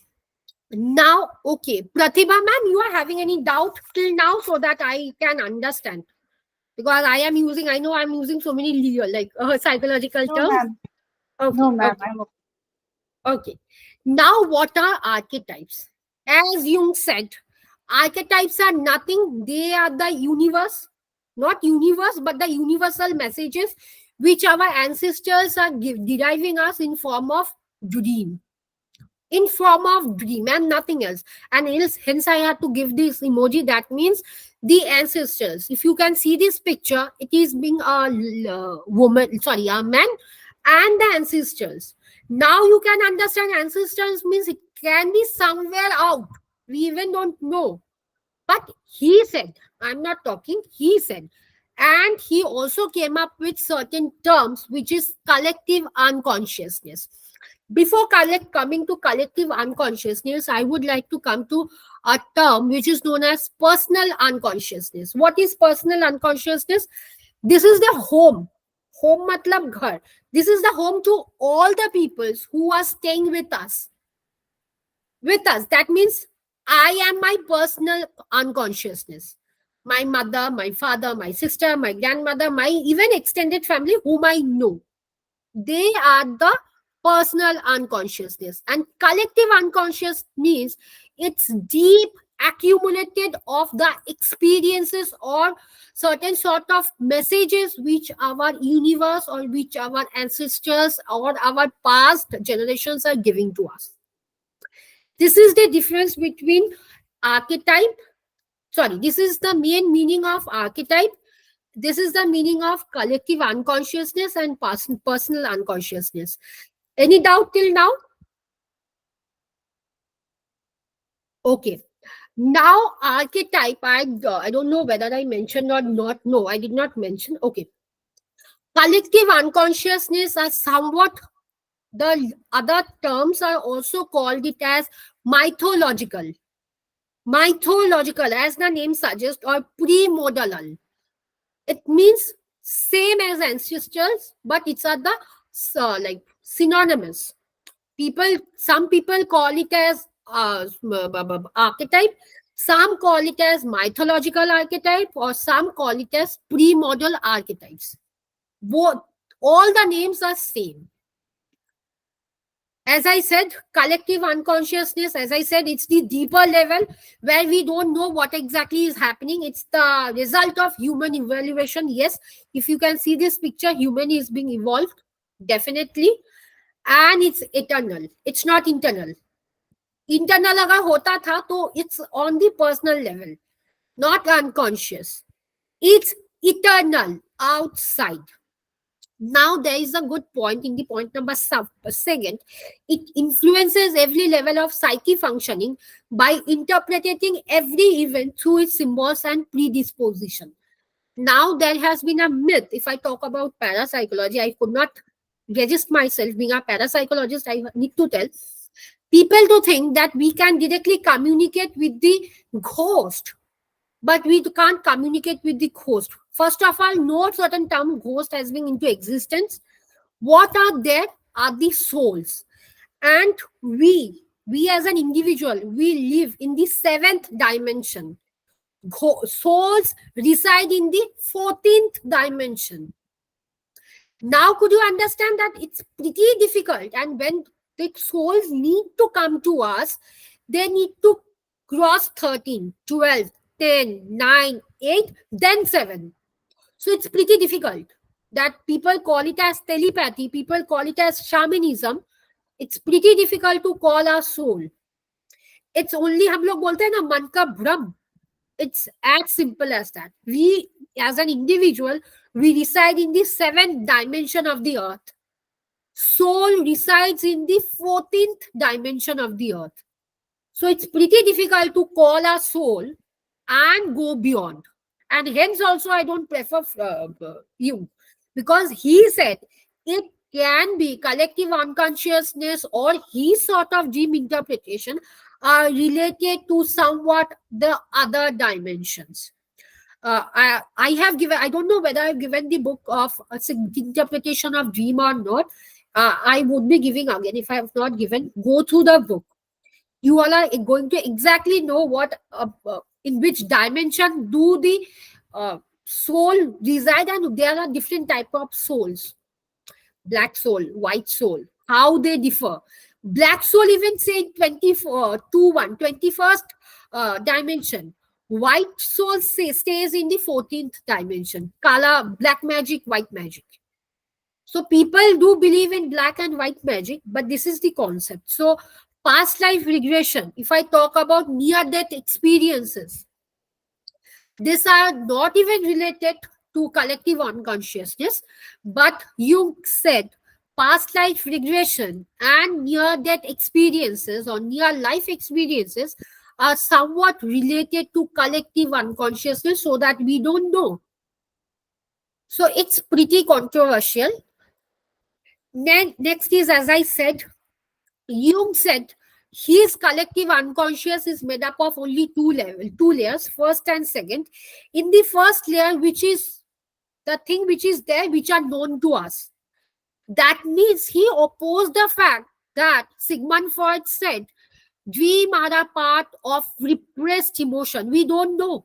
Now, okay, Pratibha ma'am, you are having any doubt till now so that I can understand? Because I know I'm using so many psychological No, terms. ma'am. Okay, No, ma'am. okay. Okay. Now, what are archetypes? As Jung said, archetypes are nothing. They are the universe, not universe, but the universal messages which our ancestors are deriving us in form of dream. In form of dream and nothing else. And hence I had to give this emoji. That means the ancestors. If you can see this picture, it is being a man and the ancestors. Now you can understand ancestors means it can be somewhere out. We even don't know. But he said, I'm not talking, he said. And he also came up with certain terms, which is collective unconsciousness. Before coming to collective unconsciousness, I would like to come to a term which is known as personal unconsciousness. What is personal unconsciousness? This is the home. Home matlab ghar. This is the home to all the peoples who are staying with us. With us. That means I am my personal unconsciousness. My mother, my father, my sister, my grandmother, my even extended family whom I know. They are the personal unconsciousness. And collective unconscious means it's deep accumulated of the experiences or certain sort of messages which our universe or which our ancestors or our past generations are giving to us. This is the difference between archetype. Sorry, this is the main meaning of archetype. This is the meaning of collective unconsciousness and personal unconsciousness. Any doubt till now? Okay. Now, archetype, I don't know whether I mentioned or not. No, I did not mention. Okay. Collective unconsciousness are somewhat, the other terms are also called it as mythological. Mythological, as the name suggests, or pre-modal. It means same as ancestors, but it's at the synonymous. Some people call it as archetype, some call it as mythological archetype, or some call it as pre-modal archetypes. Both, all the names are same. As I said, collective unconsciousness, as I said, it's the deeper level where we don't know what exactly is happening. It's the result of human evaluation. Yes, if you can see this picture, human is being evolved, definitely. And it's eternal. It's not internal. Internal agar hota tha, to it's on the personal level, not unconscious. It's eternal, outside. Now there is a good point in the point number second. It influences every level of psyche functioning by interpreting every event through its symbols and predisposition. Now there has been a myth. If I talk about parapsychology, I could not resist myself. Being a parapsychologist, I need to tell people to think that we can directly communicate with the ghost, but we can't communicate with the ghost. First of all, no certain term ghost has been into existence. What are there are the souls. And we as an individual, we live in the 7th dimension. Souls reside in the 14th dimension. Now, could you understand that it's pretty difficult? And when the souls need to come to us, they need to cross 13, 12, 10, 9, 8, then 7. So it's pretty difficult. That people call it as telepathy, people call it as shamanism. It's pretty difficult to call our soul. It's only हम लोग बोलते हैं ना मन का भ्रम. It's as simple as that. We, as an individual, we reside in the 7th dimension of the earth. Soul resides in the 14th dimension of the earth. So it's pretty difficult to call our soul and go beyond. And hence also I don't prefer Jung, because he said it can be collective unconsciousness or his sort of dream interpretation are related to somewhat the other dimensions. I have given, I don't know whether I've given the book of interpretation of dream or not. I would be giving again. If I have not given, go through the book. You all are going to exactly know what in which dimension do the soul reside, and there are different type of souls. Black soul, white soul, how they differ. Black soul even say 21st dimension. White soul stays in the 14th dimension. Kala, black magic, white magic. So people do believe in black and white magic, but this is the concept. So past life regression, if I talk about near-death experiences, these are not even related to collective unconsciousness, but Jung said past life regression and near-death experiences or near-life experiences are somewhat related to collective unconsciousness, so that we don't know. So it's pretty controversial. Next is, as I said, Jung said his collective unconscious is made up of only two layers, first and second. In the first layer, which is the thing which is there, which are known to us. That means he opposed the fact that Sigmund Freud said dream are a part of repressed emotion. We don't know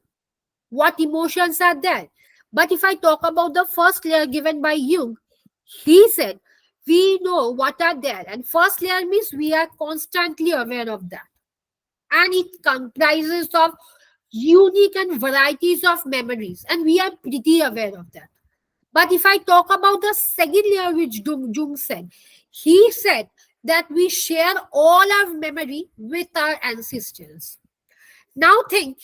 what emotions are there. But if I talk about the first layer given by Jung, he said we know what are there. And first layer means we are constantly aware of that. And it comprises of unique and varieties of memories. And we are pretty aware of that. But if I talk about the second layer, which Jung said, he said that we share all our memory with our ancestors. Now think,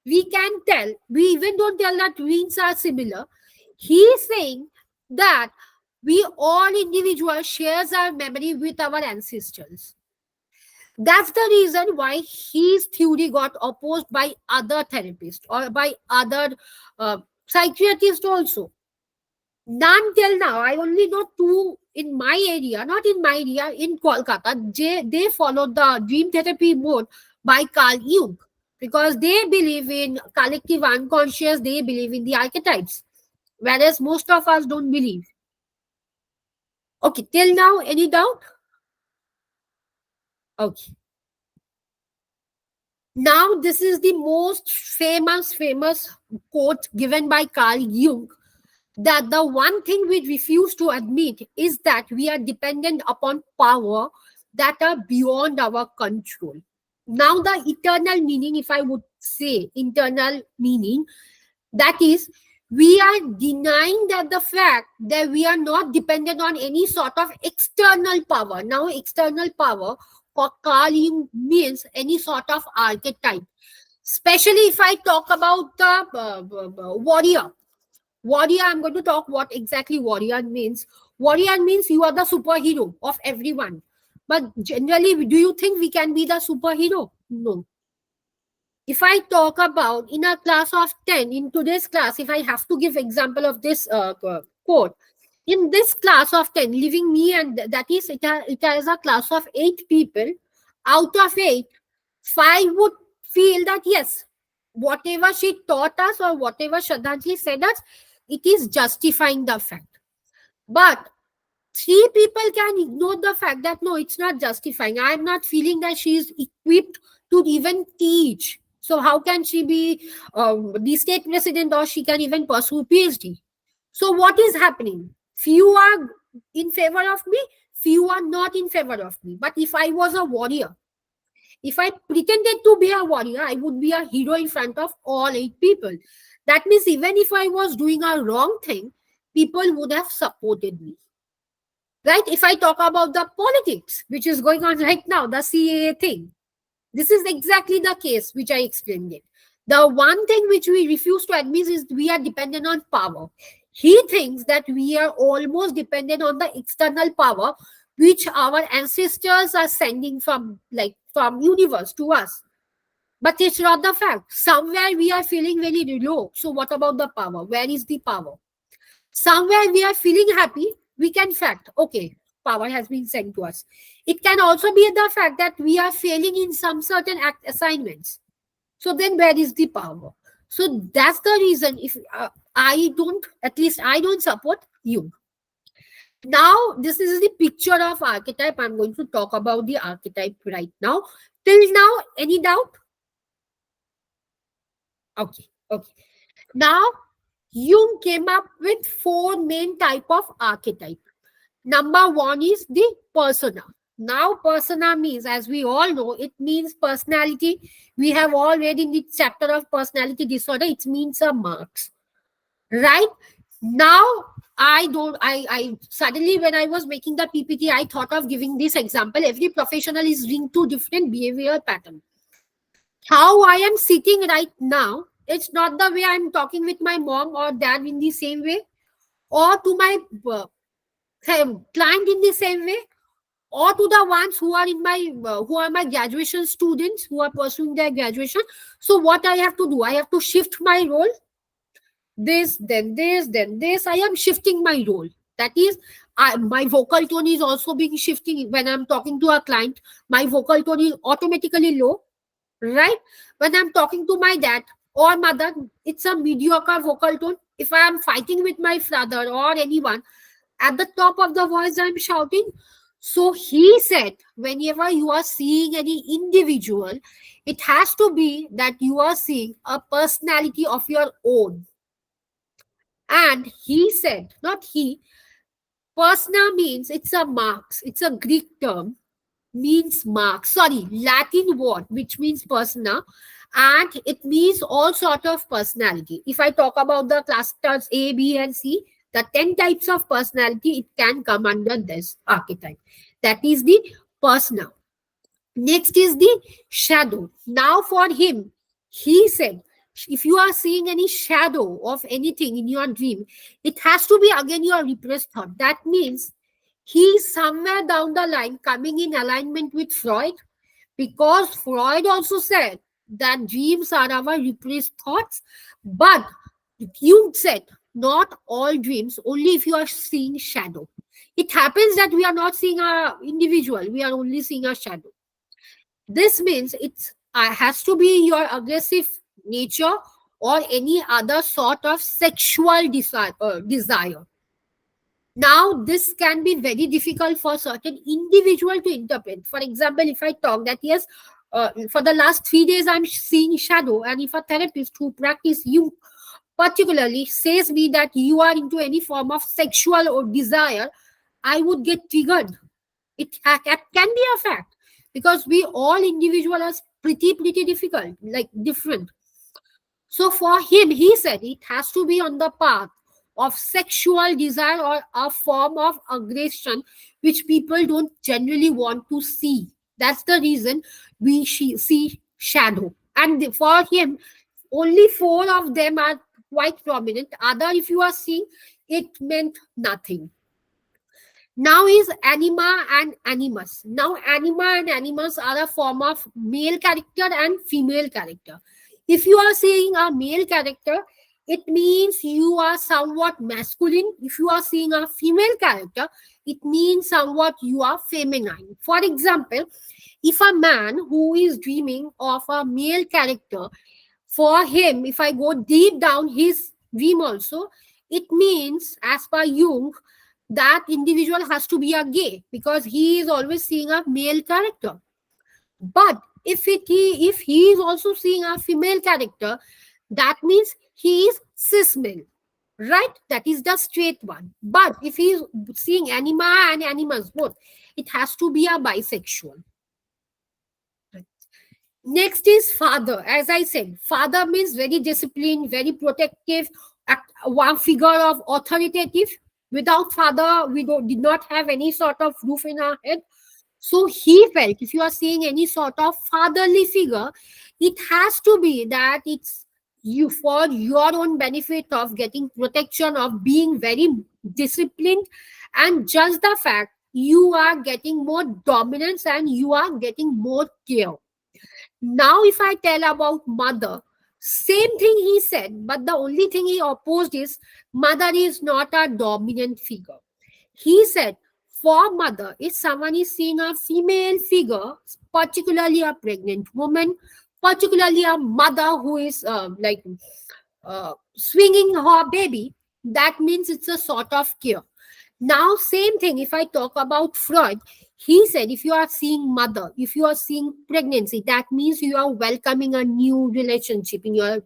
we can tell, we even don't tell that twins are similar. He is saying that we all individuals shares our memory with our ancestors. That's the reason why his theory got opposed by other therapists or by other psychiatrists also. None till now. I only know two in my area, not in my area, in Kolkata. They followed the dream therapy mode by Carl Jung, because they believe in collective unconscious, they believe in the archetypes, whereas most of us don't believe. Okay, till now, any doubt? Okay. Now, this is the most famous quote given by Carl Jung, that the one thing we refuse to admit is that we are dependent upon power that are beyond our control. Now, the eternal meaning, if I would say internal meaning, that is, we are denying that the fact that we are not dependent on any sort of external power. Now, external power for Carl Jung means any sort of archetype. Especially if I talk about the warrior. Warrior, I'm going to talk what exactly warrior means. Warrior means you are the superhero of everyone. But generally, do you think we can be the superhero? No. If I talk about in a class of 10, in today's class, if I have to give example of this quote, in this class of 10, leaving me, and that is, it has a class of 8 people, out of 8, 5 would feel that yes, whatever she taught us or whatever Sradhanjali said us, it is justifying the fact. But 3 people can ignore the fact that no, it's not justifying. I am not feeling that she is equipped to even teach. So how can she be the state president, or she can even pursue PhD? So what is happening? Few are in favor of me, few are not in favor of me. But if I was a warrior, If I pretended to be a warrior, I would be a hero in front of all 8 people. That means even if I was doing a wrong thing, people would have supported me. Right? If I talk about the politics, which is going on right now, the CAA thing, this is exactly the case which I explained it. The one thing which we refuse to admit is we are dependent on power. He thinks that we are almost dependent on the external power which our ancestors are sending from universe to us. But it's not the fact. Somewhere we are feeling very low. So what about the power? Where is the power? Somewhere we are feeling happy. We can fact, okay, power has been sent to us. It can also be the fact that we are failing in some certain assignments. So then where is the power? So that's the reason if at least I don't support you. Now, this is the picture of archetype. I'm going to talk about the archetype right now. Till now, any doubt? Okay. Now, Jung came up with 4 main type of archetype. Number 1 is the persona. Now, persona means, as we all know, it means personality. We have all read in the chapter of personality disorder, it means a marks. Right? Now, I suddenly when I was making the PPT, I thought of giving this example. Every professional is linked to different behavioral pattern. How I am sitting right now, it's not the way I'm talking with my mom or dad in the same way, or to my client in the same way, or to the ones who are who are my graduation students who are pursuing their graduation. So what I have to do, I have to shift my role. This, then this, then this. I am shifting my role. That is, my vocal tone is also being shifting. When I'm talking to a client, my vocal tone is automatically low, right? When I'm talking to my dad or mother, it's a mediocre vocal tone. If I am fighting with my father or anyone, at the top of the voice I'm shouting. So he said, whenever you are seeing any individual, it has to be that you are seeing a personality of your own. And he said, not he, persona means it's a marks, it's a Greek term, means mark, sorry, Latin word, which means persona, and it means all sort of personality. If I talk about the clusters A, B, and C, the 10 types of personality, it can come under this archetype. That is the persona. Next is the shadow. Now for him, he said, if you are seeing any shadow of anything in your dream, it has to be again your repressed thought. That means he's somewhere down the line coming in alignment with Freud, because Freud also said that dreams are our repressed thoughts. But Jung said, not all dreams, only if you are seeing shadow. It happens that we are not seeing a individual, we are only seeing a shadow. This means it has to be your aggressive nature or any other sort of sexual desire. Now, this can be very difficult for certain individual to interpret. For example, if I talk that, yes, for the last 3 days, I'm seeing shadow, and if a therapist who practice you particularly says me that you are into any form of sexual or desire, I would get triggered. It can be a fact, because we all individuals are pretty difficult, like different. So for him, he said it has to be on the path of sexual desire or a form of aggression which people don't generally want to see. That's the reason we see shadow. And for him, only 4 of them are quite prominent. Other, if you are seeing, it meant nothing. Now is anima and animus. Now anima and animus are a form of male character and female character. If you are saying a male character, it means you are somewhat masculine. If you are seeing a female character, it means somewhat you are feminine. For example, if a man who is dreaming of a male character, for him, if I go deep down his dream also, it means, as per Jung, that individual has to be a gay, because he is always seeing a male character. But if he is also seeing a female character, that means he is cis male, right? That is the straight one. But if he is seeing anima and animus both, it has to be a bisexual. Next is father. As I said, father means very disciplined, very protective, one figure of authoritative. Without father, we did not have any sort of roof in our head. So he felt if you are seeing any sort of fatherly figure, it has to be that it's you for your own benefit of getting protection, of being very disciplined, and just the fact you are getting more dominance and you are getting more care. Now, if I tell about mother, same thing he said, but the only thing he opposed is mother is not a dominant figure. He said, for mother, if someone is seeing a female figure, particularly a pregnant woman, particularly a mother who is swinging her baby, that means it's a sort of care. Now, same thing, if I talk about Freud, he said if you are seeing mother, if you are seeing pregnancy, that means you are welcoming a new relationship in your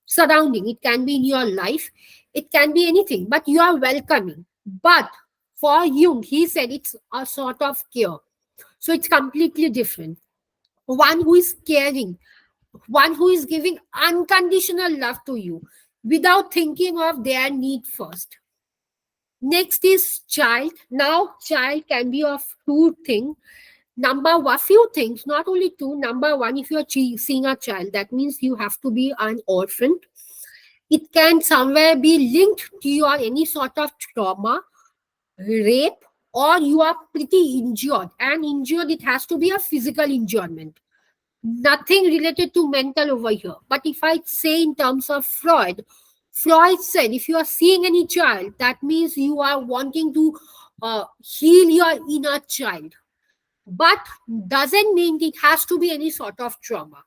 surrounding. It can be in your life, it can be anything, but you are welcoming. But for Jung, he said it's a sort of care. So it's completely different. One who is caring, one who is giving unconditional love to you without thinking of their need first. Next is child. Now, child can be of two things. Number one, few things, not only two. Number one, if you're seeing a child, that means you have to be an orphan. It can somewhere be linked to your any sort of trauma, rape, or you are pretty injured. And injured, it has to be a physical injurement. Nothing related to mental over here. But if I say in terms of Freud, Freud said if you are seeing any child, that means you are wanting to heal your inner child. But doesn't mean it has to be any sort of trauma.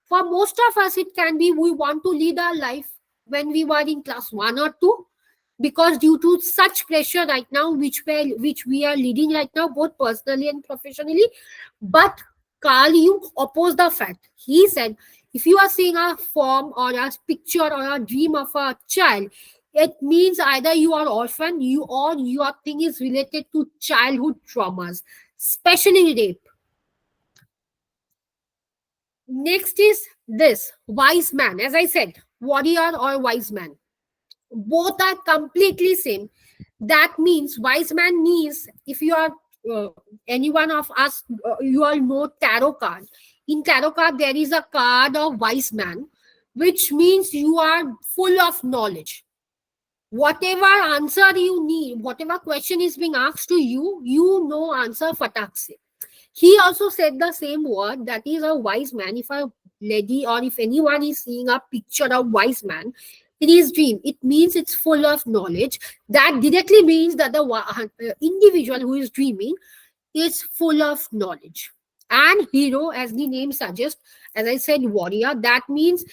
For most of us, it can be we want to lead our life when we were in class 1 or 2, because due to such pressure right now, which we are leading right now, both personally and professionally. But Carl Jung opposed the fact. He said, if you are seeing a form or a picture or a dream of a child, it means either you are orphan, you or your thing is related to childhood traumas, especially rape. Next is this wise man. As I said, warrior or wise man, both are completely same. That means wise man means if you are any one of us, you all know tarot card. In tarot card, there is a card of wise man, which means you are full of knowledge. Whatever answer you need, whatever question is being asked to you, you know answer fatak se. He also said the same word, that is a wise man. If a lady or if anyone is seeing a picture of wise man in his dream, it means it's full of knowledge. That directly means that the individual who is dreaming is full of knowledge. And hero, as the name suggests, as I said, warrior, that means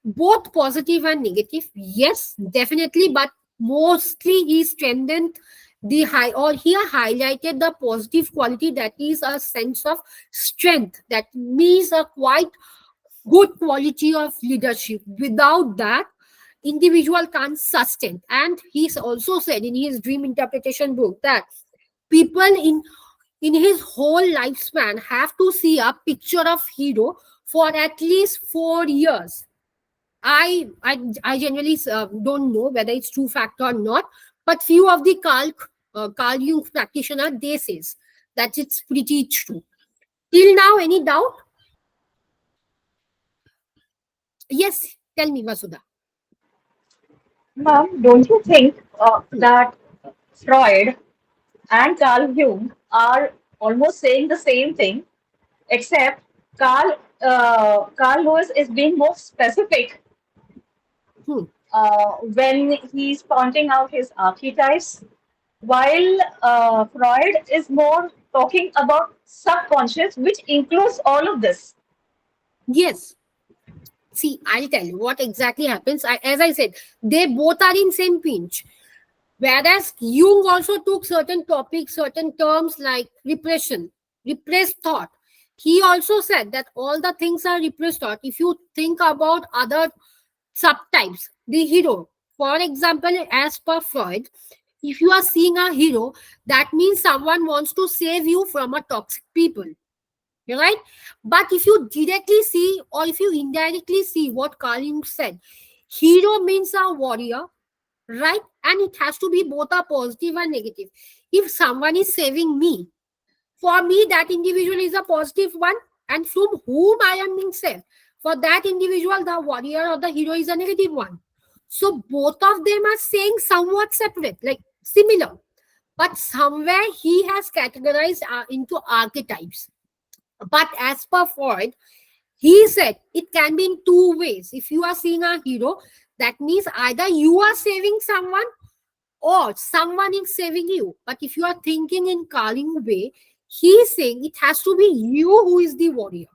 both positive and negative. Yes, definitely, but mostly he strengthened the high, or he highlighted the positive quality, that is a sense of strength. That means a quite good quality of leadership. Without that, individual can't sustain. And he's also said in his dream interpretation book that people in his whole lifespan have to see a picture of hero for at least 4 years. I generally don't know whether it's true fact or not, but few of the Carl Jung practitioner, they says that it's pretty true. Till now, any doubt? Yes, tell me, Vasudha. Ma'am, don't you think that Freud and Carl Jung are almost saying the same thing, except Carl Lewis is being more specific Hmm. when he's pointing out his archetypes, while Freud is more talking about subconscious, which includes all of this. Yes. See, I'll tell you what exactly happens. As I said, they both are in same pinch. Whereas Jung also took certain topics, certain terms like repression, repressed thought. He also said that all the things are repressed thought. If you think about other subtypes, the hero, for example, as per Freud, if you are seeing a hero, that means someone wants to save you from a toxic people. right? But if you directly see or if you indirectly see what Karim said, hero means a warrior, right? And it has to be both a positive and negative. If someone is saving me, for me, that individual is a positive one, and from whom I am being saved, for that individual, the warrior or the hero is a negative one. So both of them are saying somewhat separate, like similar, but somewhere he has categorized into archetypes. But as per Freud, he said it can be in two ways. If you are seeing a hero, that means either you are saving someone or someone is saving you. But if you are thinking in Kaling way, he is saying it has to be you who is the warrior.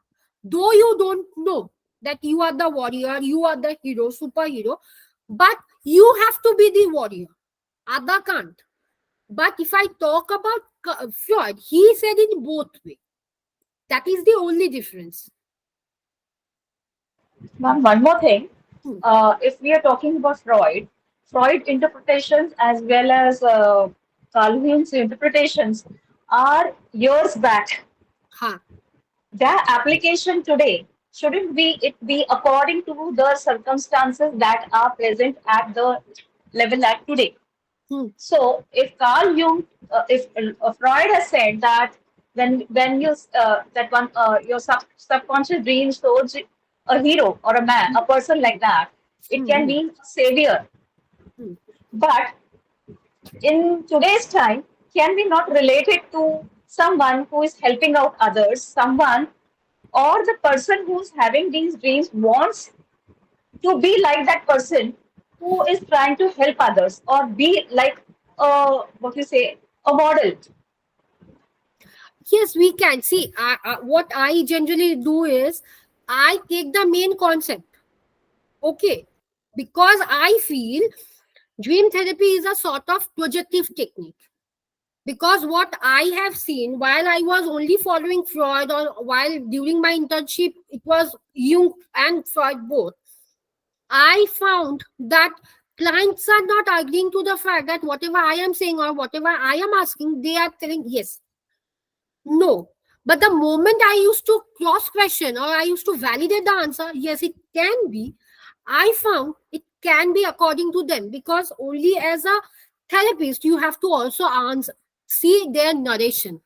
Though you don't know that you are the warrior, you are the hero, superhero, but you have to be the warrior. Other can't. But if I talk about Freud, he said in both way. That is the only difference. Ma'am, one more thing. Hmm. If we are talking about Freud interpretations as well as Carl Jung's interpretations are years back. Ha. Their application today shouldn't be it be according to the circumstances that are present at the level at today. Hmm. So, if Carl Jung, if Freud has said that when you that one your subconscious dream shows a hero or a man, a person like that, it Hmm. can Hmm. be savior. Hmm. But in today's time, can we not relate it to someone who is helping out others, someone or the person who's having these dreams wants to be like that person who is trying to help others or be like what you say a model. Yes, we can. See, what I generally do is I take the main concept. Okay. Because I feel dream therapy is a sort of projective technique. Because what I have seen while I was only following Freud or while during my internship, it was Jung and Freud both. I found that clients are not agreeing to the fact that whatever I am saying or whatever I am asking, they are telling yes. No. But the moment I used to cross question or I used to validate the answer, yes, it can be. I found it can be according to them because only as a therapist, you have to also answer, see their narration.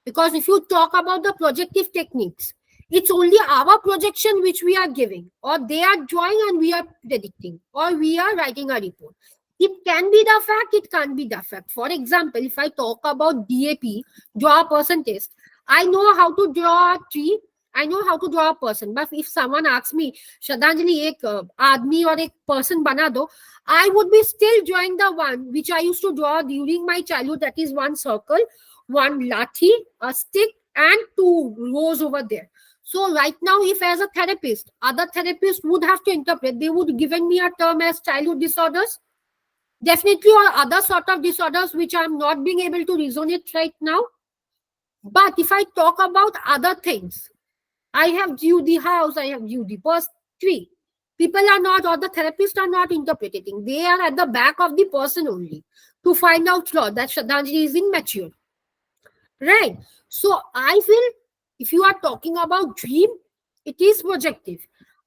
Because if you talk about the projective techniques, it's only our projection which we are giving, or they are drawing and we are predicting, or we are writing a report. It can be the fact, it can't be the fact. For example, if I talk about DAP, draw a person test, I know how to draw a tree, I know how to draw a person. But if someone asks me, Shraddhanjali, ek aadmi or ek person bana do, I would be still drawing the one which I used to draw during my childhood, that is one circle, one lathi, a stick, and two rows over there. So right now, if as a therapist, other therapists would have to interpret, they would given me a term as childhood disorders, definitely, or other sort of disorders which I'm not being able to resonate right now. But if I talk about other things, I have viewed the house, I have viewed the first tree. People are not, or the therapists are not interpreting. They are at the back of the person only to find out flaw that Shraddhanjali is immature. Right. So I feel if you are talking about dream, it is projective.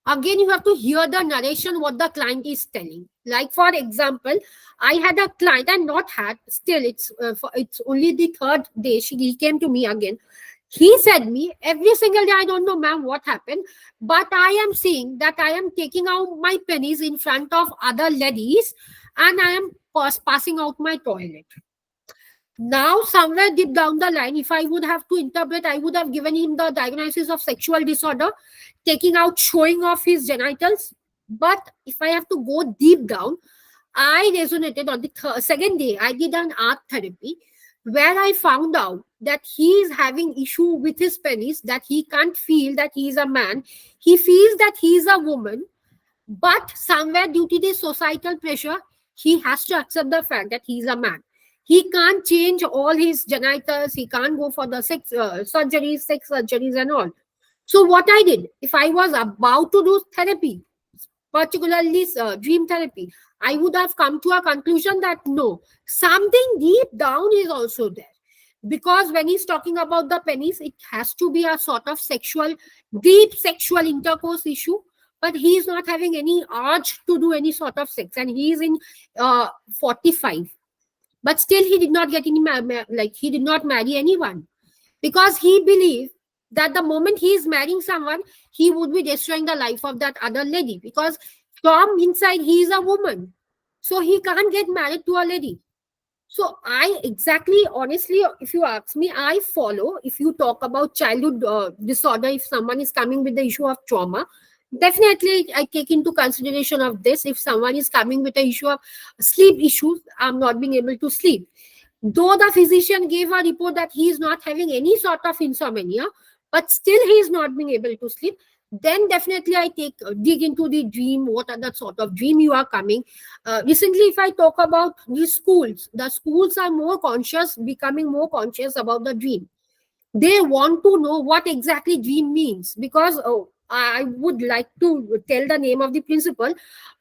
Again, you have to hear the narration, what the client is telling. Like for example, I had a client and not had, still it's only the third day he came to me again. He said me every single day, I don't know, ma'am, what happened, but I am seeing that I am taking out my pennies in front of other ladies and I am passing out my toilet. Now, somewhere deep down the line, if I would have to interpret, I would have given him the diagnosis of sexual disorder, taking out, showing off his genitals. But if I have to go deep down, I resonated on the second day. I did an art therapy where I found out that he is having issue with his penis, that he can't feel that he is a man. He feels that he is a woman, but somewhere, due to the societal pressure, he has to accept the fact that he's a man. He can't change all his genitals. He can't go for the sex surgeries, and all. So, what I did, if I was about to do therapy, particularly dream therapy, I would have come to a conclusion that no, something deep down is also there. because when he's talking about the penis, it has to be a sort of sexual, deep sexual intercourse issue. But he is not having any urge to do any sort of sex, and he is in 45. But still, he did not get any like he did not marry anyone, because he believed that the moment he is marrying someone, he would be destroying the life of that other lady, because from inside he is a woman, so he can't get married to a lady. So I exactly, honestly, if you ask me, I follow. If you talk about childhood disorder, if someone is coming with the issue of trauma, definitely I take into consideration of this. If someone is coming with the issue of sleep issues, I'm not being able to sleep, though the physician gave a report that he is not having any sort of insomnia, but still he is not being able to sleep, then definitely I take dig into the dream. What are the sort of dream you are coming? Recently, if I talk about the schools are more conscious, becoming more conscious about the dream. They want to know what exactly dream means, because I would like to tell the name of the principal,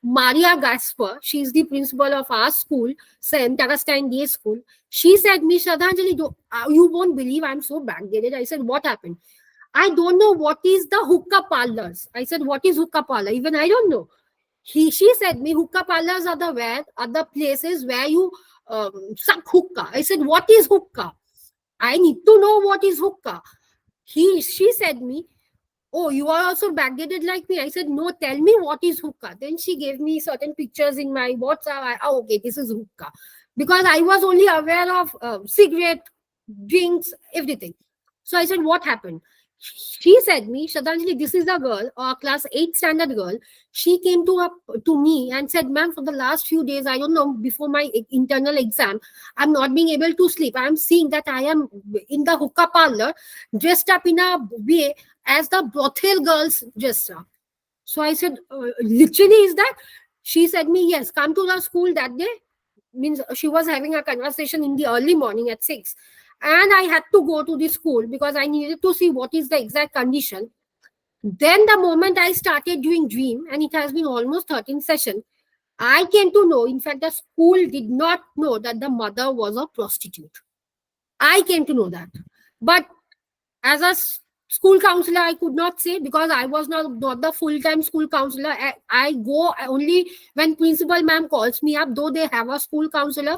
Maria Gasper. She's the principal of our school, St. Augustine Day School. She said, me, Shraddhanjali, you won't believe I'm so backdated. I said, what happened? I don't know what is the hookah parlors. I said, what is hookah parlor? Even I don't know. She said me, hookah parlors are the places where you suck hookah. I said, what is hookah? I need to know what is hookah. She said me, oh, you are also backdated like me. I said, no, tell me what is hookah. Then she gave me certain pictures in my WhatsApp. Oh, okay, this is hookah. Because I was only aware of cigarette, drinks, everything. So I said, what happened? She said me, Shraddhanjali, this is a girl, a class 8 standard girl. She came to me and said, ma'am, for the last few days, I don't know, before my internal exam, I'm not being able to sleep. I'm seeing that I am in the hookah parlor, dressed up in a way as the brothel girls dressed up. So I said, literally, is that? She said me, yes, come to the school that day. Means she was having a conversation in the early morning at 6. And I had to go to the school because I needed to see what is the exact condition. Then the moment I started doing dream, and it has been almost 13 sessions, I came to know, in fact, the school did not know that the mother was a prostitute. I came to know that. But as a school counselor, I could not say, because I was not the full-time school counselor. I go only when principal ma'am calls me up, though they have a school counselor.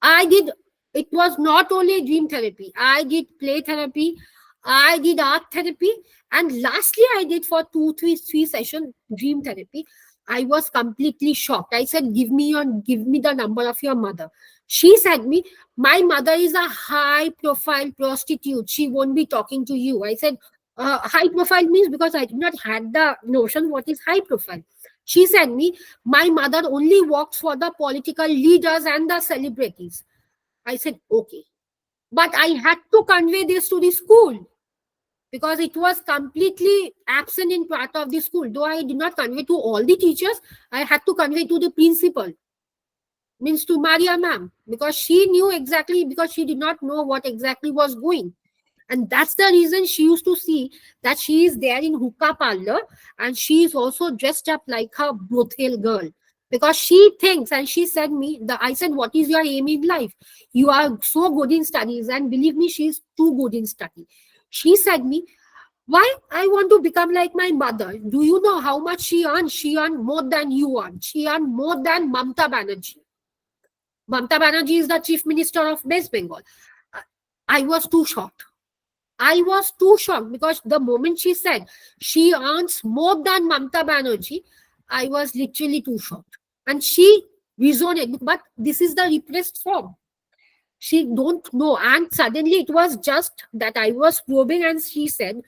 I did, it was not only dream therapy, I did play therapy, I did art therapy, and lastly, I did for three session dream therapy. I was completely shocked. I said, give me the number of your mother. She said me, my mother is a high profile prostitute. She won't be talking to you. I said, high profile means, because I did not had the notion what is high profile. She said me, my mother only works for the political leaders and the celebrities. I said, okay. But I had to convey this to the school because it was completely absent in part of the school. Though I did not convey to all the teachers, I had to convey to the principal, means to Maria ma'am, because she knew exactly, because she did not know what exactly was going. And that's the reason she used to see that she is there in hookah parlor, and she is also dressed up like a brothel girl, because she thinks, and she said me, I said, what is your aim in life? You are so good in studies, and believe me, she is too good in study. She said me, why I want to become like my mother. Do you know how much she earned? She earned more than you earn. She earned more than Mamta Banerjee. Mamta Banerjee is the chief minister of West Bengal. I was too shocked. I was too shocked, because the moment she said she earns more than Mamta Banerjee, I was literally too shocked. And she resonated, but this is the repressed form. She don't know. And suddenly it was just that I was probing, and she said,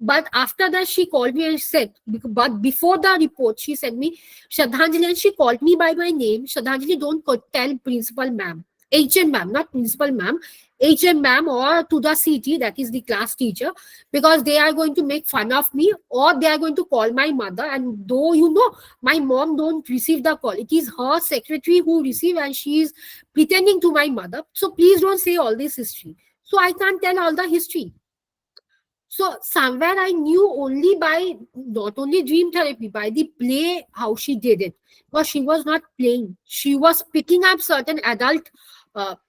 but after that, she called me and said, but before the report, she said me, Shraddhanjali, and she called me by my name. Shraddhanjali, don't tell principal ma'am, HM ma'am, not principal ma'am, HM ma'am, or to the CT, that is the class teacher, because they are going to make fun of me, or they are going to call my mother. And though, you know, my mom don't receive the call, it is her secretary who receive, and she is pretending to my mother. So please don't say all this history. So I can't tell all the history. So somewhere I knew only by not only dream therapy, by the play, how she did it. Because she was not playing. She was picking up certain adult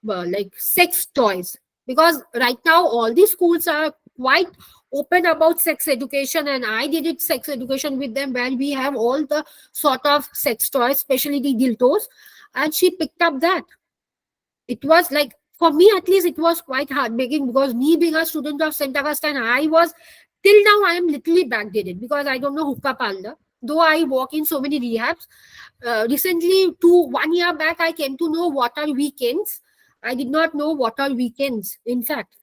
like sex toys. Because right now all the schools are quite open about sex education, and I did it sex education with them, where we have all the sort of sex toys, especially the dildos, and she picked up that. It was like, for me at least, it was quite heartbreaking, because me being a student of St. Augustine, I was, till now I am literally backdated, because I don't know hookah parlor, though I walk in so many rehabs. Recently, 1 year back, I came to know what are weekends. I did not know what are weekends, in fact.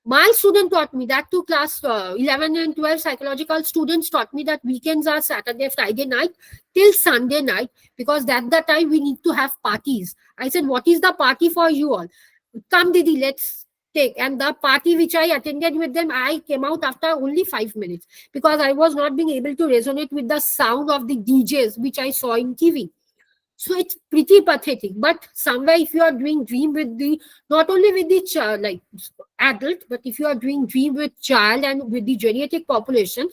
My student taught me that, to class 11 and 12 psychological students taught me that weekends are Saturday, Friday night till Sunday night, because that's the time we need to have parties. I said, what is the party for you all? Come, Didi, let's take. And the party which I attended with them, I came out after only 5 minutes, because I was not being able to resonate with the sound of the DJs which I saw in TV. So it's pretty pathetic. But somewhere, if you are doing dream with the, not only with the child, like adult, but if you are doing dream with child and with the geriatric population,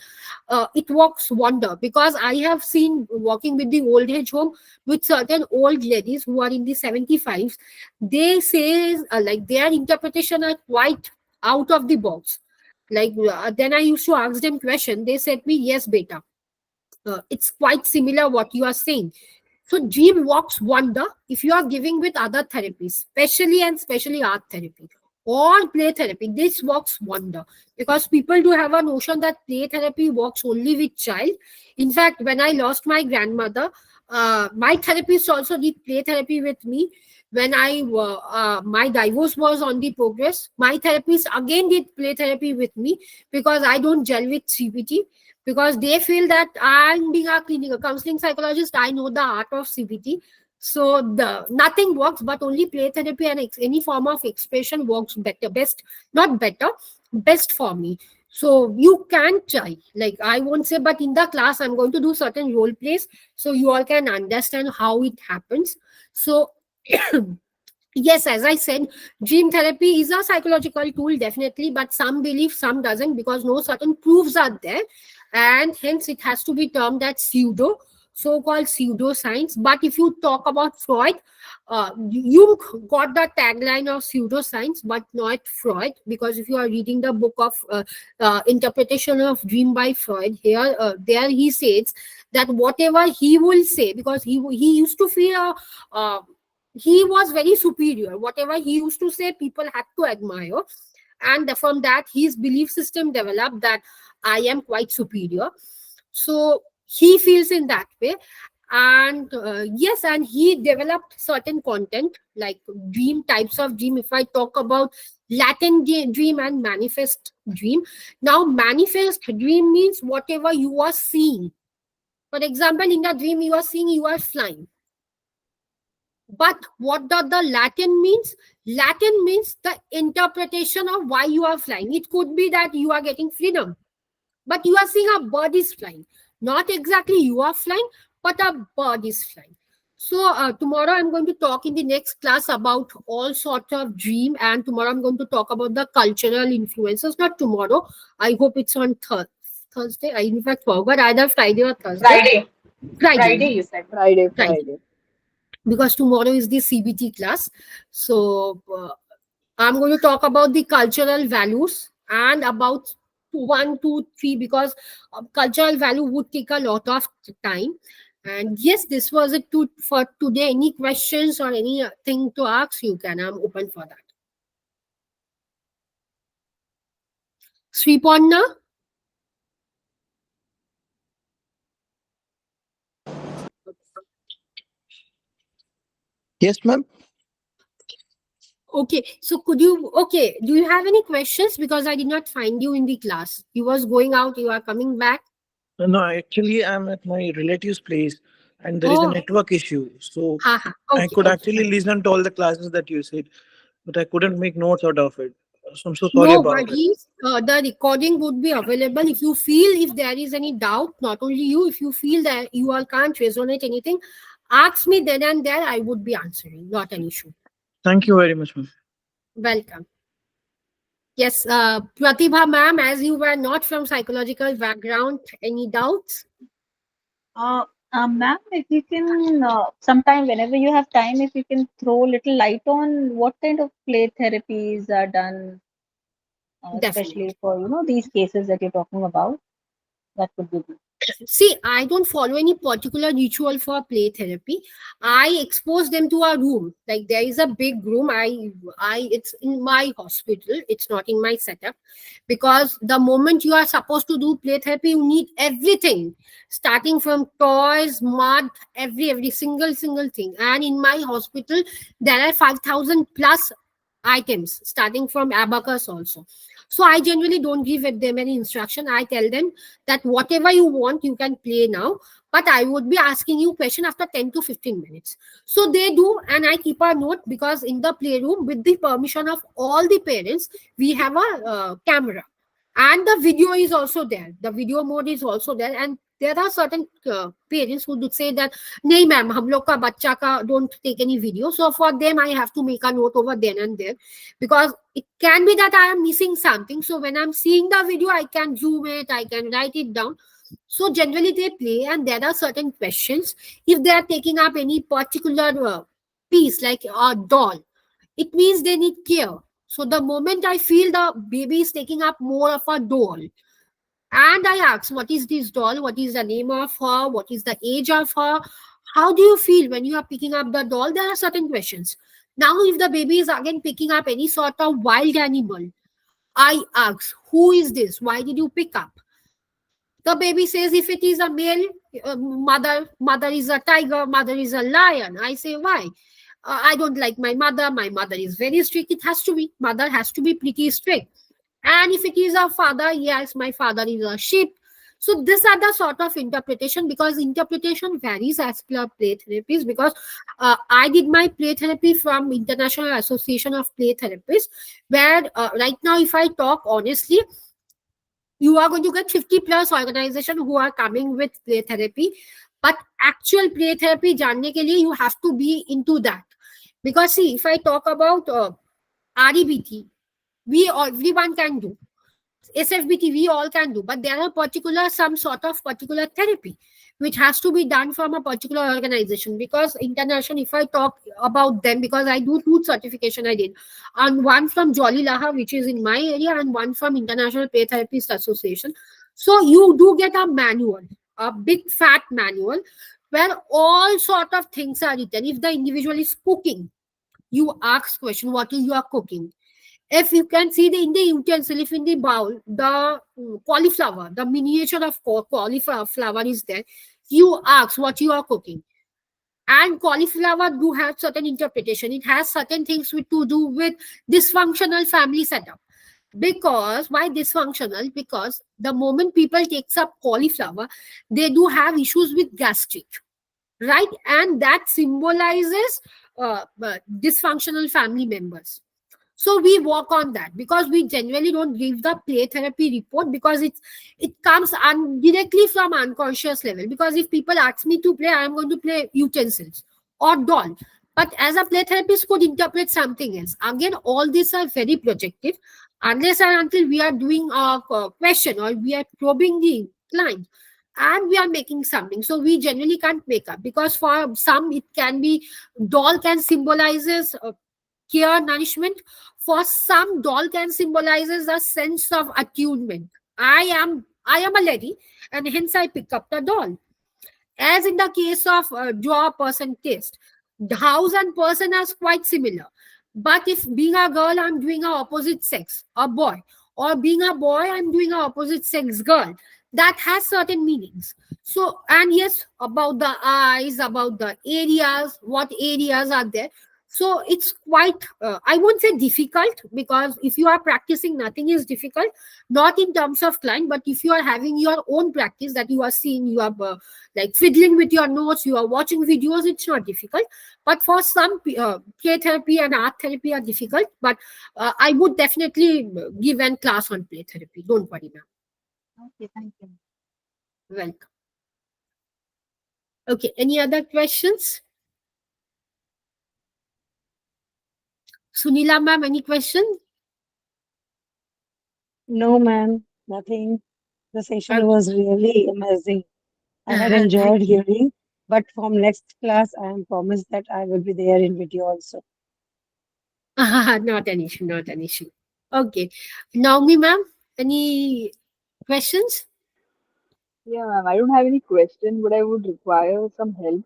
it works wonder. Because I have seen working with the old age home with certain old ladies who are in the 75s, they say like their interpretation are quite out of the box. Like then I used to ask them question. They said me, yes, beta. It's quite similar what you are saying. So dream works wonder if you are giving with other therapies, especially art therapy or play therapy. This works wonder, because people do have a notion that play therapy works only with child. In fact, when I lost my grandmother, my therapist also did play therapy with me. When my divorce was on the progress, my therapist again did play therapy with me, because I don't gel with CBT, because they feel that I'm being a clinical counseling psychologist, I know the art of CBT. So the nothing works, but only play therapy and any form of expression works better, best, not better, best for me. So you can try. Like I won't say, but in the class I'm going to do certain role plays, so you all can understand how it happens. So yes, as I said, dream therapy is a psychological tool, definitely, but some believe, some doesn't, because no certain proofs are there, and hence it has to be termed as pseudo, so-called pseudoscience. But if you talk about Freud, Jung got the tagline of pseudoscience, but not Freud, because if you are reading the book of interpretation of dream by Freud, here, there he says that whatever he will say, because he used to feel he was very superior. Whatever he used to say, people had to admire. And from that, his belief system developed that I am quite superior. So he feels in that way. And yes, and he developed certain content like dream, types of dream. If I talk about latent dream and manifest dream, now manifest dream means whatever you are seeing. For example, in the dream, you are seeing you are flying. But what does the Latin means? Latin means the interpretation of why you are flying. It could be that you are getting freedom, but you are seeing a bird is flying. Not exactly you are flying, but a bird is flying. So tomorrow I'm going to talk in the next class about all sorts of dream, and tomorrow I'm going to talk about the cultural influences. Not tomorrow. I hope it's on Thursday. I in fact forgot, either Friday or Thursday. Friday. Friday. Friday, you said. Friday, Friday, Friday. because tomorrow is the CBT class. So I'm going to talk about the cultural values and about 1, 2, 3, because cultural value would take a lot of time. And yes, this was it for today. Any questions or anything to ask, you can. I'm open for that. Sripanna? Yes, ma'am. Okay, so do you have any questions? Because I did not find you in the class. You was going out, you are coming back. No, actually, I'm at my relative's place and there is a Oh, network issue. So haha. I Okay, could okay. actually listen to all the classes that you said, but I couldn't make notes out of it. So I'm so sorry No about it. worries. The recording would be available. If you feel, if there is any doubt, not only you, if you feel that you all can't resonate anything, ask me then and there. I would be answering. Not an issue. Thank you very much, ma'am. Welcome. Yes, Pratibha ma'am, as you were not from psychological background, any doubts? Ma'am, if you can, sometime whenever you have time, if you can throw little light on what kind of play therapies are done, Definitely. especially for these cases that you're talking about, that would be good. See, I don't follow any particular ritual for play therapy. I expose them to a room. Like there is a big room. It's in my hospital. It's not in my setup, because the moment you are supposed to do play therapy, you need everything, starting from toys, mud, every single thing. And in my hospital, there are 5,000 plus items, starting from abacus also. So I generally don't give them any instruction. I tell them that whatever you want you can play now, but I would be asking you question after 10 to 15 minutes. So they do, and I keep a note, because in the playroom, with the permission of all the parents, we have a camera, and the video is also there, the video mode is also there. And there are certain parents who would say that nahi ma'am, hum log ka bachcha ka don't take any video. So for them I have to make a note over then and there, because it can be that I am missing something. So when I'm seeing the video, I can zoom it, I can write it down. So generally they play, and there are certain questions. If they are taking up any particular piece, like a doll, it means they need care. So the moment I feel the baby is taking up more of a doll, and I ask, what is this doll? What is the name of her? What is the age of her? How do you feel when you are picking up the doll? There are certain questions. Now, if the baby is again picking up any sort of wild animal, I ask, who is this? Why did you pick up? The baby says, if it is a male, mother is a tiger, mother is a lion. I say, why? I don't like my mother. My mother is very strict. It has to be. Mother has to be pretty strict. And if it is a father, yes, my father is a sheep. So these are the sort of interpretation, because interpretation varies as per play therapies. Because I did my play therapy from International Association of Play Therapists, where right now, if I talk honestly, you are going to get 50 plus organization who are coming with play therapy. But actual play therapy जानने के लिए, you have to be into that. Because see, if I talk about REBT, everyone can do. SFBT, we all can do, but there are particular, some sort of particular therapy which has to be done from a particular organization. Because international, if I talk about them, because I do two certification I did, and one from Jolly Laha, which is in my area, and one from International Play Therapist Association. So you do get a manual, a big fat manual, where all sort of things are written. If the individual is cooking, you ask question, what you are cooking. If you can see in the utensil, if in the bowl, the cauliflower, the miniature of cauliflower is there, you ask what you are cooking. And cauliflower do have certain interpretation. It has certain things to do with dysfunctional family setup. Because why dysfunctional? Because the moment people takes up cauliflower, they do have issues with gastric, right? And that symbolizes dysfunctional family members. So we work on that, because we generally don't give the play therapy report, because it comes directly from unconscious level. Because if people ask me to play, I am going to play utensils or doll. But as a play therapist could interpret something else. Again, all these are very projective, unless and until we are doing a question, or we are probing the client and we are making something. So we generally can't make up, because for some it can be, doll can symbolizes care, nourishment. For some, doll can symbolizes a sense of attunement. I am a lady, and hence I pick up the doll. As in the case of draw person taste, the house and person are quite similar. But if being a girl, I'm doing a opposite sex, a boy, or being a boy, I'm doing a opposite sex girl, that has certain meanings. So, and yes, about the eyes, about the areas, what areas are there. So it's quite, I won't say difficult, because if you are practicing, nothing is difficult, not in terms of client, but if you are having your own practice, that you are seeing, you are like fiddling with your notes, you are watching videos, it's not difficult. But for some, play therapy and art therapy are difficult. But I would definitely give a class on play therapy. Don't worry, ma'am. Okay, thank you. Welcome. Okay, any other questions? Sunila ma'am, any question? No, ma'am, nothing. The session Okay. was really amazing. I had enjoyed Thank you. hearing. But from next class, I am promised that I will be there in video also. Not an issue, not an issue. Okay. Naomi, ma'am, any questions? Yeah, ma'am. I don't have any question, but I would require some help.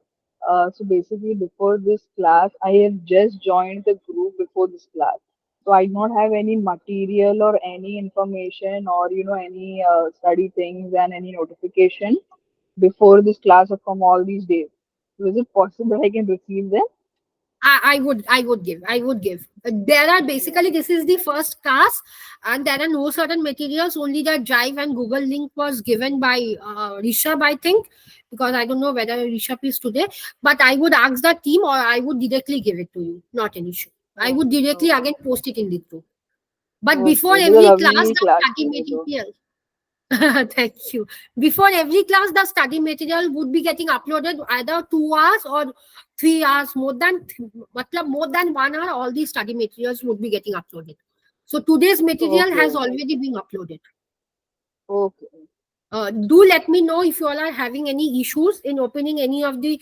So basically, before this class, I have just joined the group before this class. So I do not have any material or any information or any study things and any notification before this class or from all these days. So is it possible I can receive them? I would give. There are Yeah. basically, this is the first class, and there are no certain materials. Only the Drive and Google link was given by Rishabh, I think, because I don't know whether Rishabh is today. But I would ask the team, or I would directly give it to you. Not an issue. I Oh, would directly okay. again post it in the group. But Okay. before It was a every class, lovely the class study today, though. material. Thank you. Before every class, the study material would be getting uploaded either 2 hours or 3 hours. More than 1 hour, all these study materials would be getting uploaded. So today's material has Okay. already been uploaded. Okay. Do let me know if you all are having any issues in opening any of the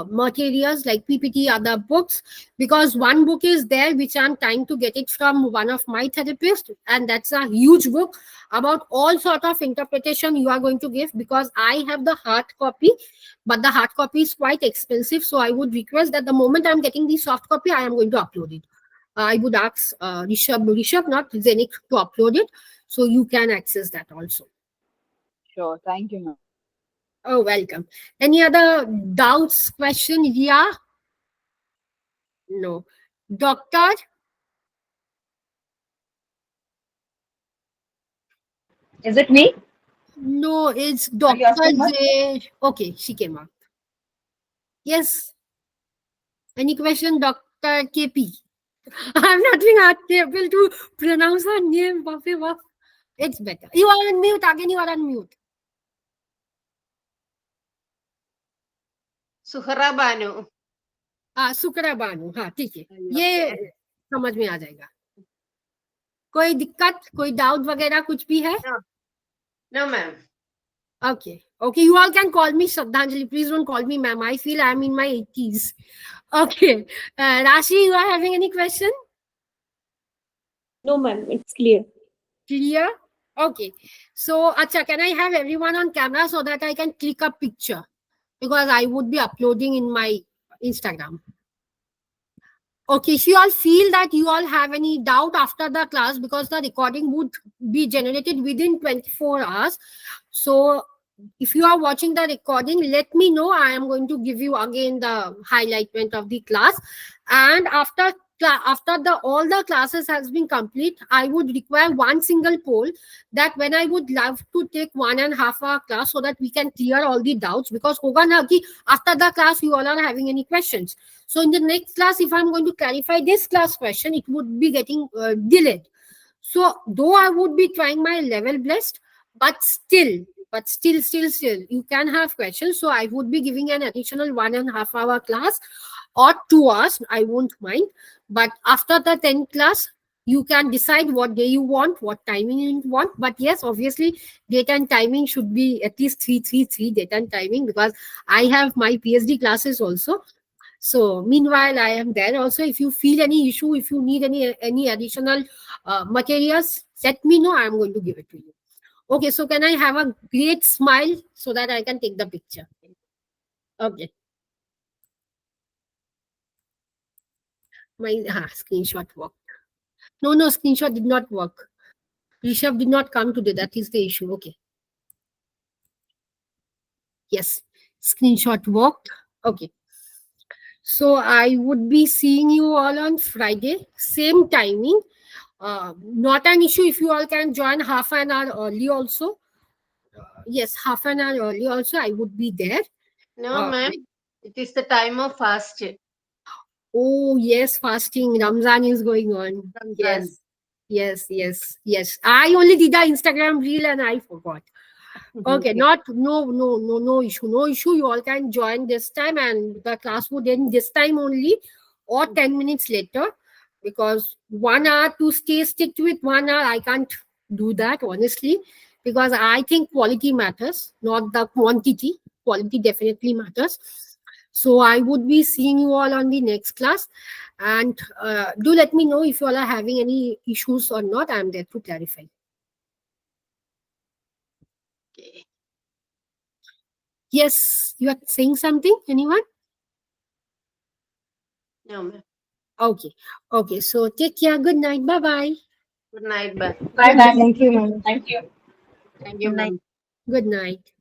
materials like PPT, other books, because one book is there which I'm trying to get it from one of my therapists, and that's a huge book about all sort of interpretation you are going to give, because I have the hard copy, but the hard copy is quite expensive. So I would request that the moment I'm getting the soft copy, I am going to upload it. I would ask Rishabh, not Zenik, to upload it so you can access that also. Sure. Thank you, ma'am. Oh, welcome. Any other doubts, question? Yeah? No. Doctor? Is it me? No, it's Are you Doctor asking me? Z. Okay, she came out. Yes. Any question, Doctor KP? I'm not being able to pronounce her name. Waffy waff. It's better. You are on mute. Again, you are on mute. Suhra Bano. हाँ, शुक्र बानू. हाँ, ठीक है. Okay. ये समझ में आ जाएगा. कोई दिक्कत, कोई डाउट वगैरह कुछ भी है? No, no, ma'am. Okay. Okay. You all can call me Sradhanjali. Please don't call me ma'am. I feel I'm in my 80s. Okay. Rashi, you are having any question? No, ma'am, it's clear. Clear? Okay. So, Acha, can I have everyone on camera so that I can click a picture? Because I would be uploading in my Instagram. Okay, if you all feel that you all have any doubt after the class, because the recording would be generated within 24 hours. So if you are watching the recording, let me know. I am going to give you again the highlightement of the class. And after the all the classes has been complete, I would require one single poll, that when I would love to take 1.5 hour class so that we can clear all the doubts, because hoga na ki after the class you all are having any questions. So in the next class, if I'm going to clarify this class question, it would be getting delayed. So though I would be trying my level best, but still, you can have questions. So I would be giving an additional 1.5 hour class or 2 hours. I won't mind. But after the 10th class, you can decide what day you want, what timing you want. But yes, obviously, date and timing should be at least 333 date and timing, because I have my PhD classes also. So meanwhile, I am there also. If you feel any issue, if you need any additional materials, let me know. I am going to give it to you. Okay, so can I have a great smile so that I can take the picture? Okay, my screenshot worked. No, screenshot did not work. Rishabh did not come today. That is the issue. Okay. Yes, screenshot worked. Okay. So I would be seeing you all on Friday, same timing. Not an issue if you all can join half an hour early also. Yes, half an hour early also, I would be there. No, ma'am. It is the time of fast. Oh, yes, fasting. Ramzan is going on. Ramzan. Yes. I only did the Instagram reel and I forgot. Okay, Okay. no issue. No issue. You all can join this time, and the class would end this time only, or 10 minutes later, because 1 hour to stick with 1 hour, I can't do that honestly, because I think quality matters, not the quantity. Quality definitely matters. So I would be seeing you all on the next class. And do let me know if you all are having any issues or not. I'm there to clarify. Okay. Yes, you are saying something? Anyone? No, ma'am. Okay. Okay. So take care. Good night. Bye bye. Good night, ma'am. Bye Good bye. night. Thank you, ma'am. Thank you. Thank you, Good night. ma'am. Good night.